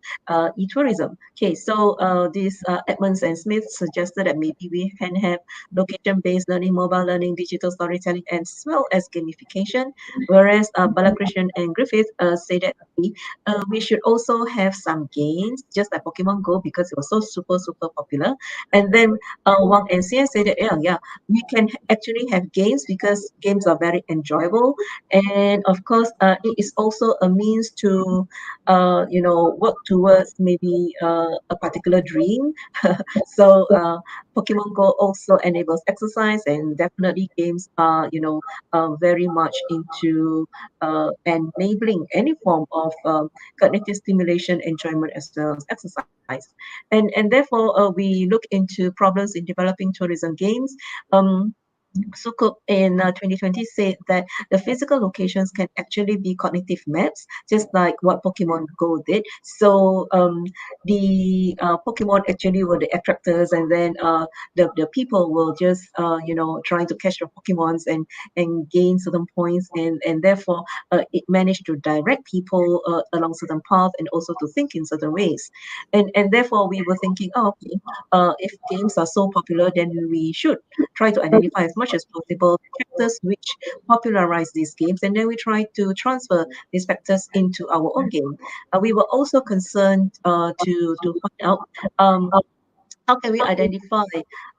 e-tourism. Okay, so this Edmonds and Smith suggested that maybe we can have location-based learning, mobile learning, digital storytelling, as well as gamification. Whereas Balakrishnan and Griffith say that we should also have some games, just like Pokemon Go, because it was so super, super popular. And then Wang and Xian said that, yeah, we can actually have games because games are very enjoyable. And of course, it is also a means to, work towards maybe a particular dream. So Pokemon Go also enables exercise, and definitely games are, very much into enabling any form of cognitive stimulation, enjoyment, as well as exercise. And therefore, we look into problems in developing tourism games. Sukuk in 2020 said that the physical locations can actually be cognitive maps, just like what Pokemon Go did. So the Pokemon actually were the attractors, and then the people will just trying to catch the Pokemons and gain certain points, and therefore it managed to direct people along certain path and also to think in certain ways. And therefore we were thinking, oh, okay, if games are so popular, then we should try to identify as much as possible factors which popularize these games, and then we try to transfer these factors into our own game. We were also concerned to find out how can we identify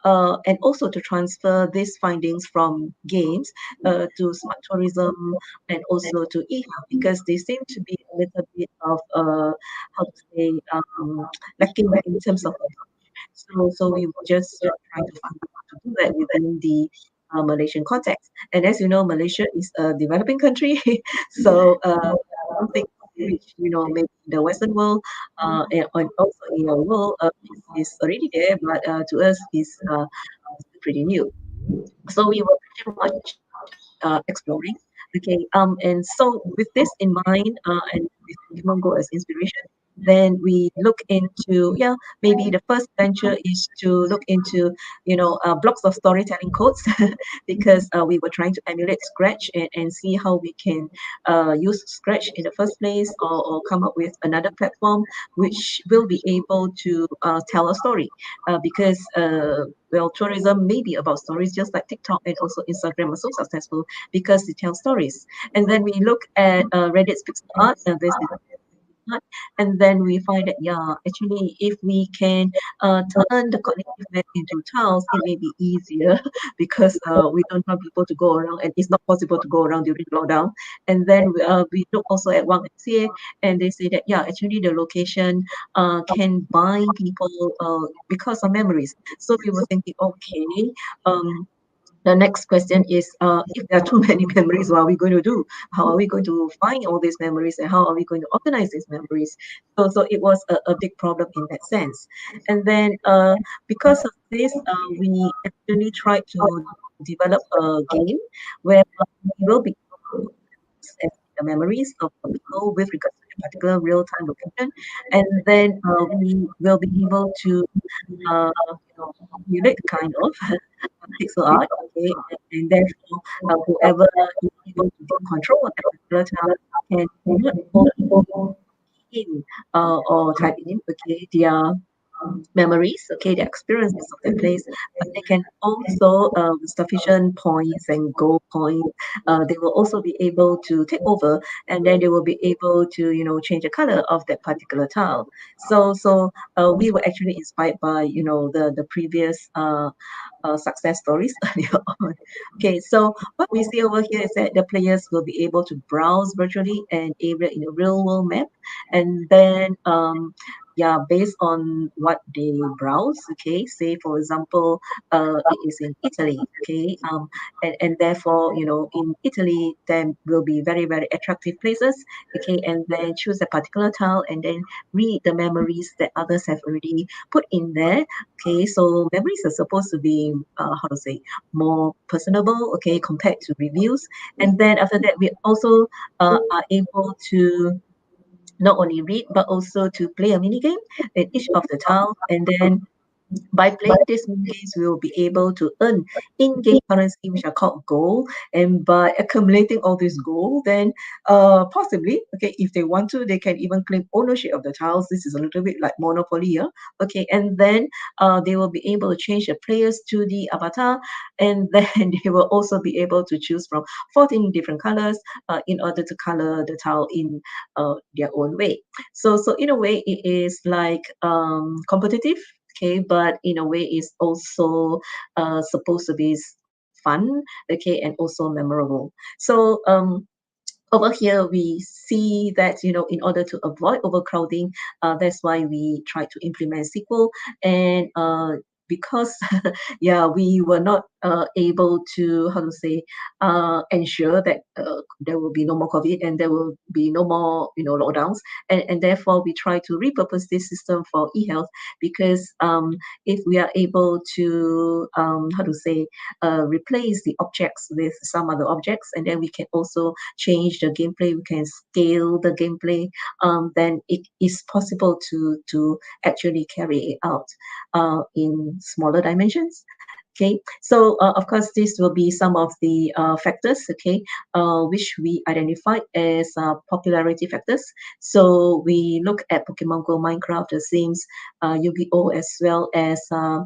and also to transfer these findings from games to smart tourism and also to e-health, because they seem to be a little bit of how to say lacking in terms of so we were just trying to find out how to do that within the Malaysian context. And as you know, Malaysia is a developing country, so something which maybe in the Western world and also in the world is already there, but to us is still pretty new. So we were pretty much exploring. Okay, and so with this in mind, and with Pokemon Go as inspiration, then we look into, maybe the first venture is to look into blocks of storytelling codes, because we were trying to emulate Scratch and see how we can use Scratch in the first place, or come up with another platform which will be able to tell a story, because well, tourism may be about stories, just like TikTok and also Instagram are so successful because they tell stories. And then we look at Reddit's pixel art, and this is art, and then we find that actually if we can turn the cognitive map into tiles, it may be easier because we don't have people to go around, and it's not possible to go around during lockdown. And then we look also at Wang and Xie, and they say that actually the location can bind people because of memories. So we were thinking, okay, the next question is, if there are too many memories, what are we going to do? How are we going to find all these memories, and how are we going to organize these memories? So it was a big problem in that sense. And then because of this, we actually tried to develop a game where we will be the memories of people with regards to a particular real-time location, and then we will be able to emulate kind of pixel art, okay, and therefore whoever is able to take control of that particular tile can not only in or type in, okay, their memories, okay, the experiences of that place, but they can also, with sufficient points and gold points, they will also be able to take over, and then they will be able to, change the color of that particular tile. So we were actually inspired by, the previous success stories earlier on. Okay, so what we see over here is that the players will be able to browse virtually an area in a real world map, and then yeah, based on what they browse, okay, say for example, it is in Italy, okay, and therefore, in Italy, there will be very, very attractive places, okay, and then choose a particular tile and then read the memories that others have already put in there, okay, so memories are supposed to be, how to say, more personable, okay, compared to reviews, and then after that, we also are able to not only read but also to play a mini game in each of the tiles, and then by playing these mini games, we will be able to earn in-game currency, which are called gold. And by accumulating all this gold, then possibly, okay, if they want to, they can even claim ownership of the tiles. This is a little bit like Monopoly here, okay. And then they will be able to change the players to the avatar, and then they will also be able to choose from 14 different colors in order to color the tile in their own way. So in a way, it is like competitive, okay, but in a way it's also supposed to be fun, okay, and also memorable. So over here we see that, in order to avoid overcrowding, that's why we try to implement SQL, and because yeah, we were not able to, how to say, ensure that there will be no more COVID and there will be no more, lockdowns, and therefore we try to repurpose this system for e-health, because if we are able to, how to say, replace the objects with some other objects, and then we can also change the gameplay, we can scale the gameplay, then it is possible to actually carry it out in smaller dimensions. Okay, so of course this will be some of the factors, okay, which we identified as popularity factors. So we look at Pokemon Go, Minecraft, The Sims, Yu-Gi-Oh, as well as um,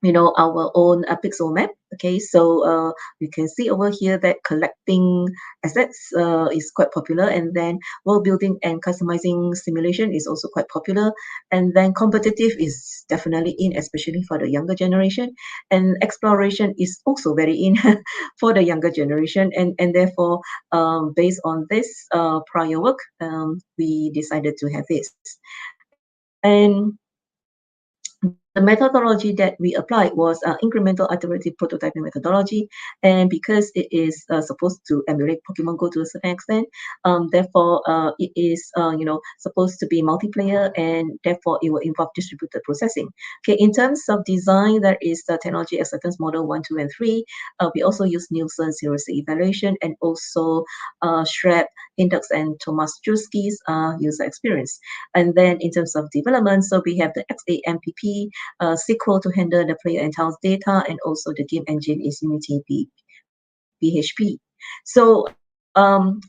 our own pixel map. Okay, so you can see over here that collecting assets is quite popular, and then world building and customizing simulation is also quite popular, and then competitive is definitely in, especially for the younger generation, and exploration is also very in for the younger generation, and therefore based on this prior work, we decided to have this. And the methodology that we applied was incremental iterative prototyping methodology, and because it is supposed to emulate Pokemon Go to a certain extent, therefore it is supposed to be multiplayer, and therefore it will involve distributed processing. Okay, in terms of design, there is the technology acceptance model 1, 2, and 3. We also use Nielsen heuristic evaluation, and also Schrepp, Index, and Tomaszewski's user experience. And then in terms of development, so we have the XAMPP SQL to handle the player and tiles data, and also the game engine is Unity PHP. So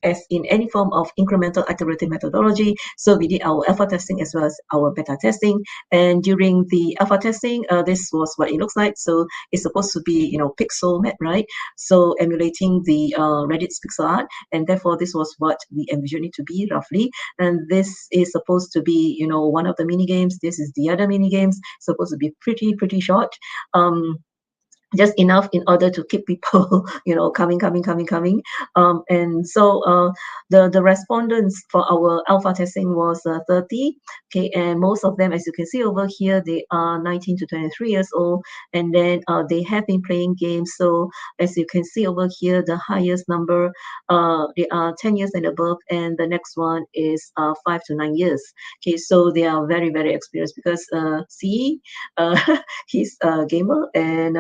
as in any form of incremental iterative methodology, so we did our alpha testing as well as our beta testing. And during the alpha testing, this was what it looks like. So it's supposed to be, pixel map, right? So emulating the Reddit's pixel art, and therefore this was what we envisioned it to be roughly. And this is supposed to be, one of the mini games. This is the other mini games, supposed to be pretty short. Just enough in order to keep people, coming. And so the respondents for our alpha testing was 30. Okay, and most of them, as you can see over here, they are 19 to 23 years old, and then they have been playing games. So as you can see over here, the highest number, they are 10 years and above, and the next one is 5 to 9 years. Okay, so they are very, very experienced, because he's a gamer, and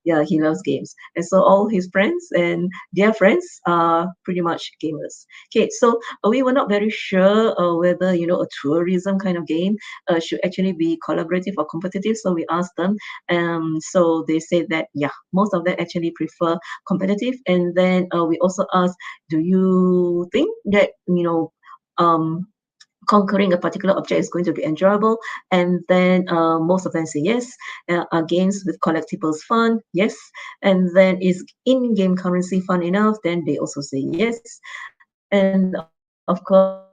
yeah, he loves games. And so all his friends and their friends are pretty much gamers. Okay, so we were not very sure whether, you know, a tourism kind of game should actually be collaborative or competitive. So we asked them. So they said that, yeah, most of them actually prefer competitive. And then we also asked, do you think that, you know, conquering a particular object is going to be enjoyable? And then most of them say yes. Are games with collectibles fun? Yes. And then is in-game currency fun enough? Then they also say yes. And of course,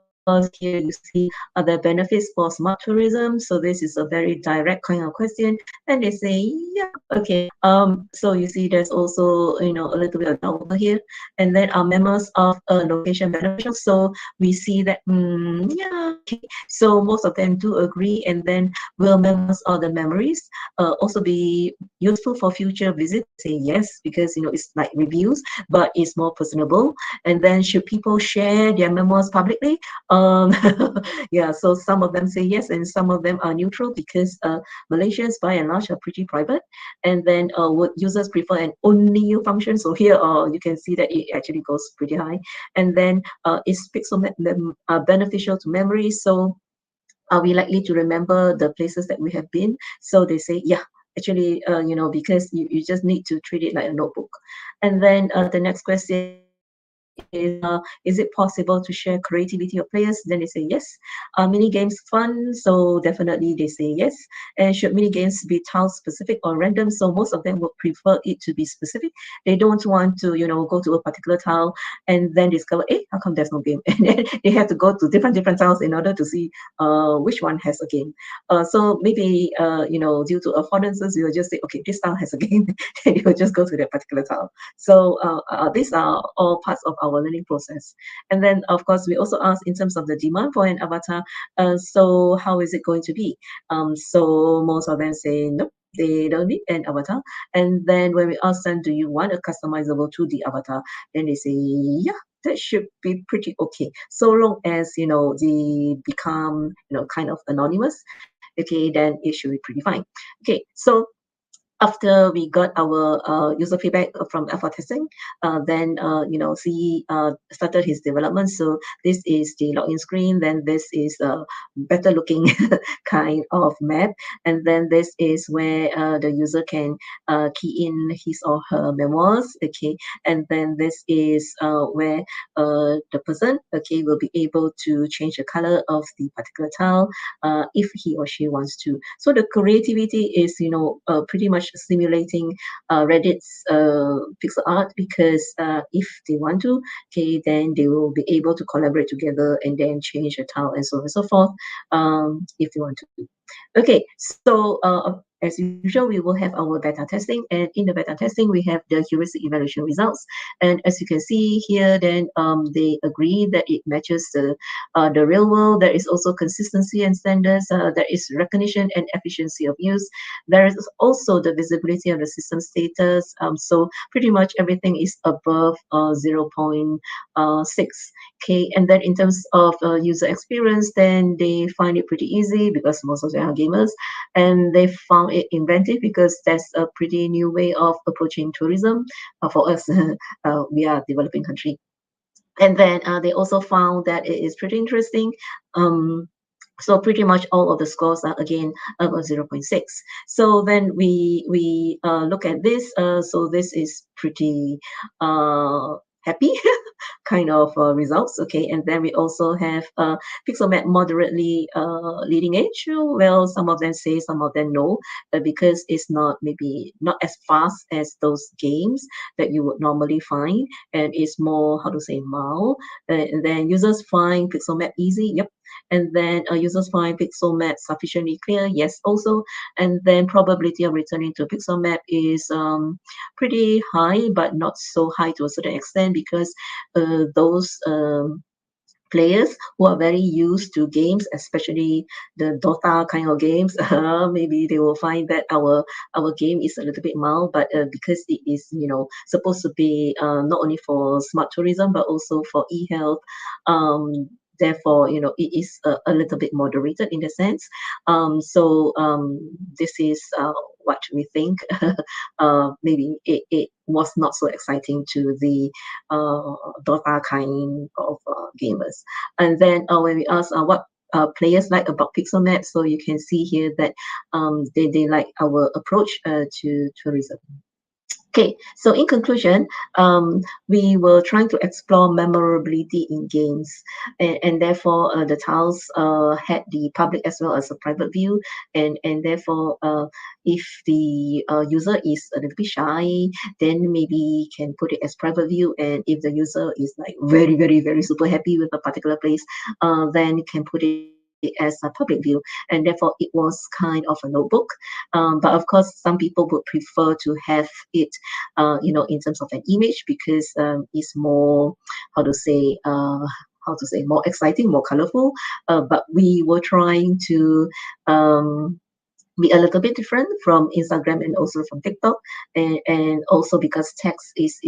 here you see are there benefits for smart tourism? So this is a very direct kind of question. And they say, yeah, okay. So you see there's also, you know, a little bit of doubt over here. And then our memoirs of location beneficial. So we see that, yeah, okay. So most of them do agree. And then will memoirs or the memories also be useful for future visits? Say yes, because, you know, it's like reviews, but it's more personable. And then should people share their memoirs publicly? Yeah, so some of them say yes, and some of them are neutral, because Malaysians by and large are pretty private. And then would users prefer an only you function? So here you can see that it actually goes pretty high. And then is pixel beneficial to memory? So are we likely to remember the places that we have been? So they say, yeah, actually, you know, because you just need to treat it like a notebook. And then the next question is it possible to share creativity of players? Then they say yes. Are mini games fun? So definitely they say yes. And should mini games be tile specific or random? So most of them would prefer it to be specific. They don't want to, you know, go to a particular tile and then discover, hey, how come there's no game? And then they have to go to different tiles in order to see which one has a game. So maybe, you know, due to affordances, you'll just say, okay, this tile has a game, and you'll just go to that particular tile. So these are all parts of our learning process. And then, of course, we also ask in terms of the demand for an avatar. So how is it going to be? So most of them say nope, they don't need an avatar. And then when we ask them, do you want a customizable 2D avatar? Then they say, yeah, that should be pretty okay, so long as, you know, they become, you know, kind of anonymous. Okay, then it should be pretty fine. Okay, so after we got our user feedback from alpha testing, then you know, CE started his development. So this is the login screen. Then this is a better looking kind of map, and then this is where the user can key in his or her memoirs. Okay, and then this is where the person, okay, will be able to change the color of the particular tile if he or she wants to. So the creativity is, you know, pretty much simulating Reddit's pixel art, because if they want to, okay, then they will be able to collaborate together and then change the tile and so on and so forth, if they want to. Okay, so as usual, we will have our beta testing, and in the beta testing, we have the heuristic evaluation results. And as you can see here, then they agree that it matches the real world. There is also consistency and standards. There is recognition and efficiency of use. There is also the visibility of the system status. So pretty much everything is above 0.6. Okay, and then in terms of user experience, then they find it pretty easy because most of them are gamers, and they found it inventive because that's a pretty new way of approaching tourism. For us, we are a developing country. And then they also found that it is pretty interesting. So pretty much all of the scores are again above 0.6. So then we look at this. So this is pretty happy kind of results. Okay, and then we also have pixel map moderately leading edge. Well, some of them say, some of them no, because it's not, maybe not as fast as those games that you would normally find, and it's more, how to say, mild. And then users find pixel map easy. Yep. And then users find pixel map sufficiently clear. Yes, also. And then probability of returning to a pixel map is pretty high, but not so high to a certain extent, because those players who are very used to games, especially the Dota kind of games, maybe they will find that our game is a little bit mild, but because it is, you know, supposed to be not only for smart tourism but also for e-health, therefore, you know, it is a little bit moderated in the sense. So this is what we think. Maybe it was not so exciting to the Dota kind of gamers. And then when we ask what players like about Pixel Map, so you can see here that they like our approach to tourism. Okay, so in conclusion, we were trying to explore memorability in games, and therefore the tiles had the public as well as a private view, and therefore if the user is a little bit shy, then maybe can put it as private view, and if the user is like very, very, very super happy with a particular place, then can put it as a public view, and therefore it was kind of a notebook. But of course, some people would prefer to have it, in terms of an image, because it's more, how to say, more exciting, more colorful. But we were trying to be a little bit different from Instagram and also from TikTok, and also because text is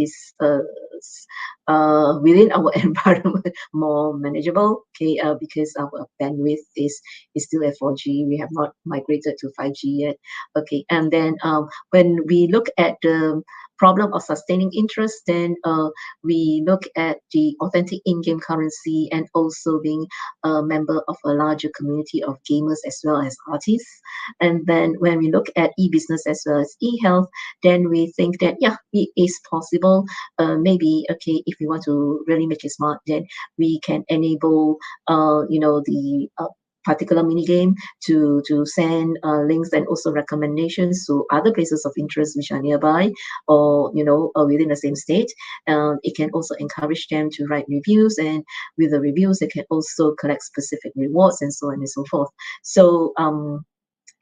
within our environment more manageable. Okay, because our bandwidth is still at 4G. We have not migrated to 5G yet. Okay, and then when we look at the problem of sustaining interest, then we look at the authentic in-game currency and also being a member of a larger community of gamers as well as artists. And then when we look at e-business as well as e-health, then we think that, yeah, it is possible. Maybe, okay, if we want to really make it smart, then we can enable, the particular mini game to send links and also recommendations to other places of interest which are nearby, or within the same state. It can also encourage them to write reviews, and with the reviews they can also collect specific rewards and so on and so forth. So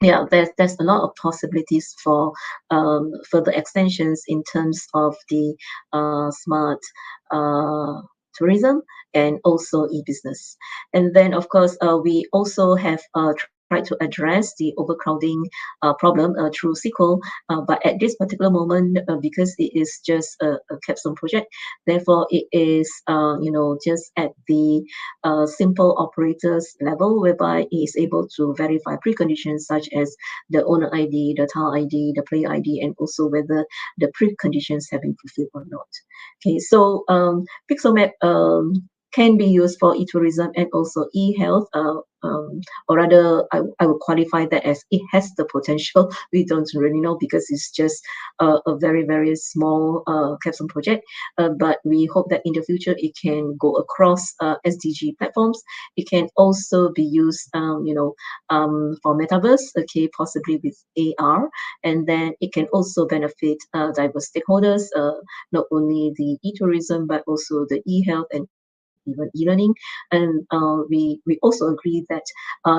yeah, there's a lot of possibilities for further extensions in terms of the smart tourism and also e-business. And then of course we also have tried to address the overcrowding problem through SQL, but at this particular moment, because it is just a capstone project, therefore it is just at the simple operators level, whereby it is able to verify preconditions such as the owner ID, the tile ID, the player ID, and also whether the preconditions have been fulfilled or not. Okay, so Pixel Map can be used for e-tourism and also e-health, or rather I would qualify that as it has the potential. We don't really know because it's just a very, very small capstone project, but we hope that in the future it can go across SDG platforms. It can also be used for metaverse, okay, possibly with AR, and then it can also benefit diverse stakeholders, not only the e-tourism but also the e-health and even e-learning. And we also agree that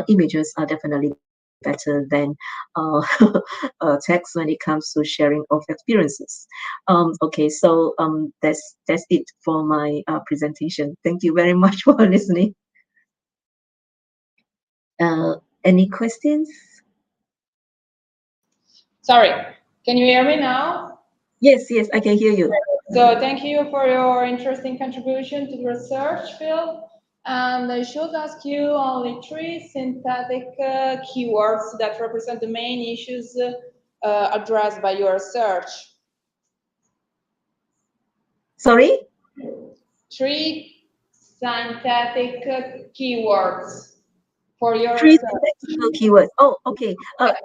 images are definitely better than text when it comes to sharing of experiences. Okay, so that's it for my presentation. Thank you very much for listening. Any questions? Sorry, can you hear me now? Yes, I can hear you. So thank you for your interesting contribution to the research field. And I should ask you only 3 synthetic keywords that represent the main issues addressed by your research. Sorry? 3 synthetic keywords for your 3 research. syntaxical keywords. Oh, okay. 3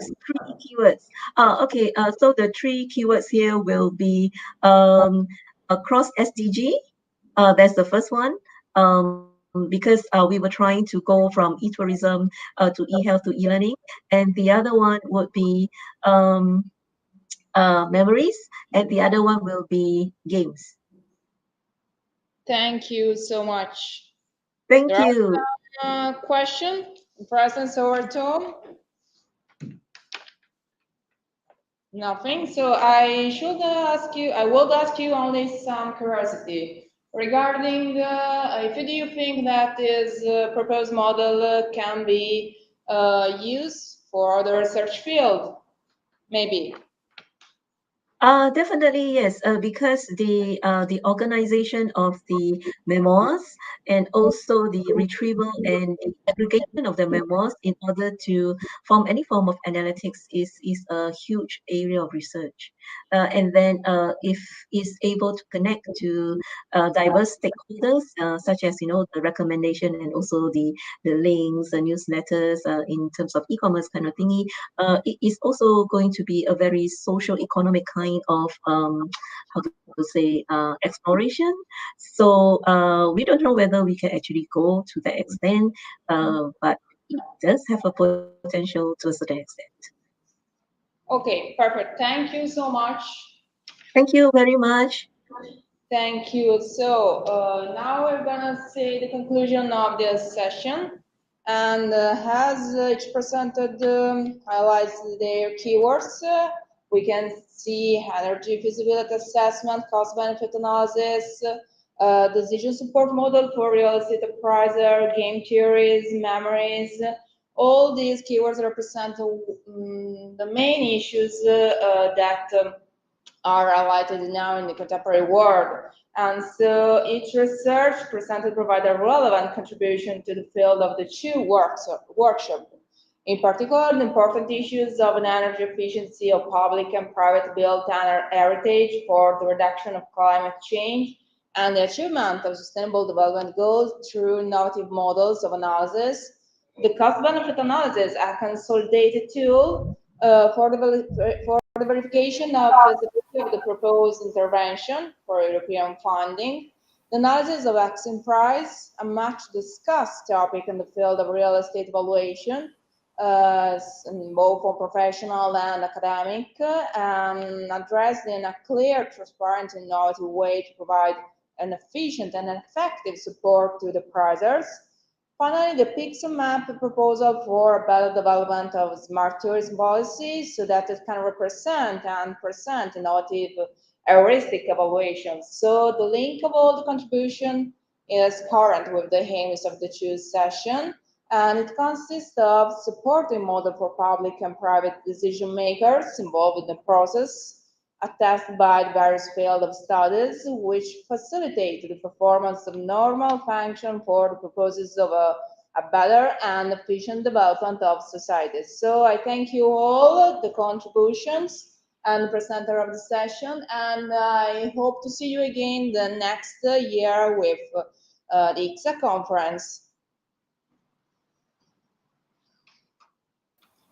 keywords. Okay. So the 3 keywords here will be across SDG. That's the first one. Because we were trying to go from e-tourism to e-health to e-learning, and the other one would be memories, and the other one will be games. Thank you so much. Thank you. Question, presence over Tom? Nothing. So I will ask you only some curiosity regarding if do you think that this proposed model can be used for other research field? Maybe. Definitely yes, because the organization of the memoirs and also the retrieval and the aggregation of the memoirs in order to form any form of analytics is a huge area of research. And then if is able to connect to diverse stakeholders, such as the recommendation and also the links, the newsletters in terms of e-commerce kind of thingy, it is also going to be a very social economic kind of how to say exploration. So we don't know whether we can actually go to that extent, but it does have a potential to a certain extent. Okay, perfect. Thank you so much. Thank you very much. Thank you. So now we're gonna see the conclusion of this session, and as each presented highlights their keywords, we can see energy feasibility assessment, cost-benefit analysis, decision support model for real estate appraiser, game theories, memories. All these keywords represent the main issues that are highlighted now in the contemporary world. And so each research presented provides a relevant contribution to the field of the two workshop. In particular, the important issues of an energy efficiency of public and private built heritage for the reduction of climate change and the achievement of sustainable development goals through innovative models of analysis. The cost-benefit analysis, a consolidated tool for the verification of feasibility of the proposed intervention for European funding, the analysis of asking price, a much discussed topic in the field of real estate valuation, both for professional and academic, addressed in a clear, transparent, innovative way to provide an efficient and effective support to the appraisers. Finally, the Pixel Map proposal for a better development of smart tourism policies so that it can represent and present innovative heuristic evaluations. So the link of all the contribution is current with the aims of the choose session, and it consists of supporting model for public and private decision makers involved in the process, attested by various field of studies, which facilitate the performance of normal function for the purposes of a better and efficient development of societies. So I thank you all, the contributions and the presenter of the session, and I hope to see you again the next year with the ICCSA conference.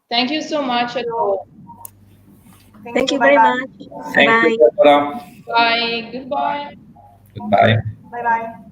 Thank you so much at all. Thank you very much. Thank Bye-bye. you, Deborah. Bye. Goodbye. Goodbye. Bye bye.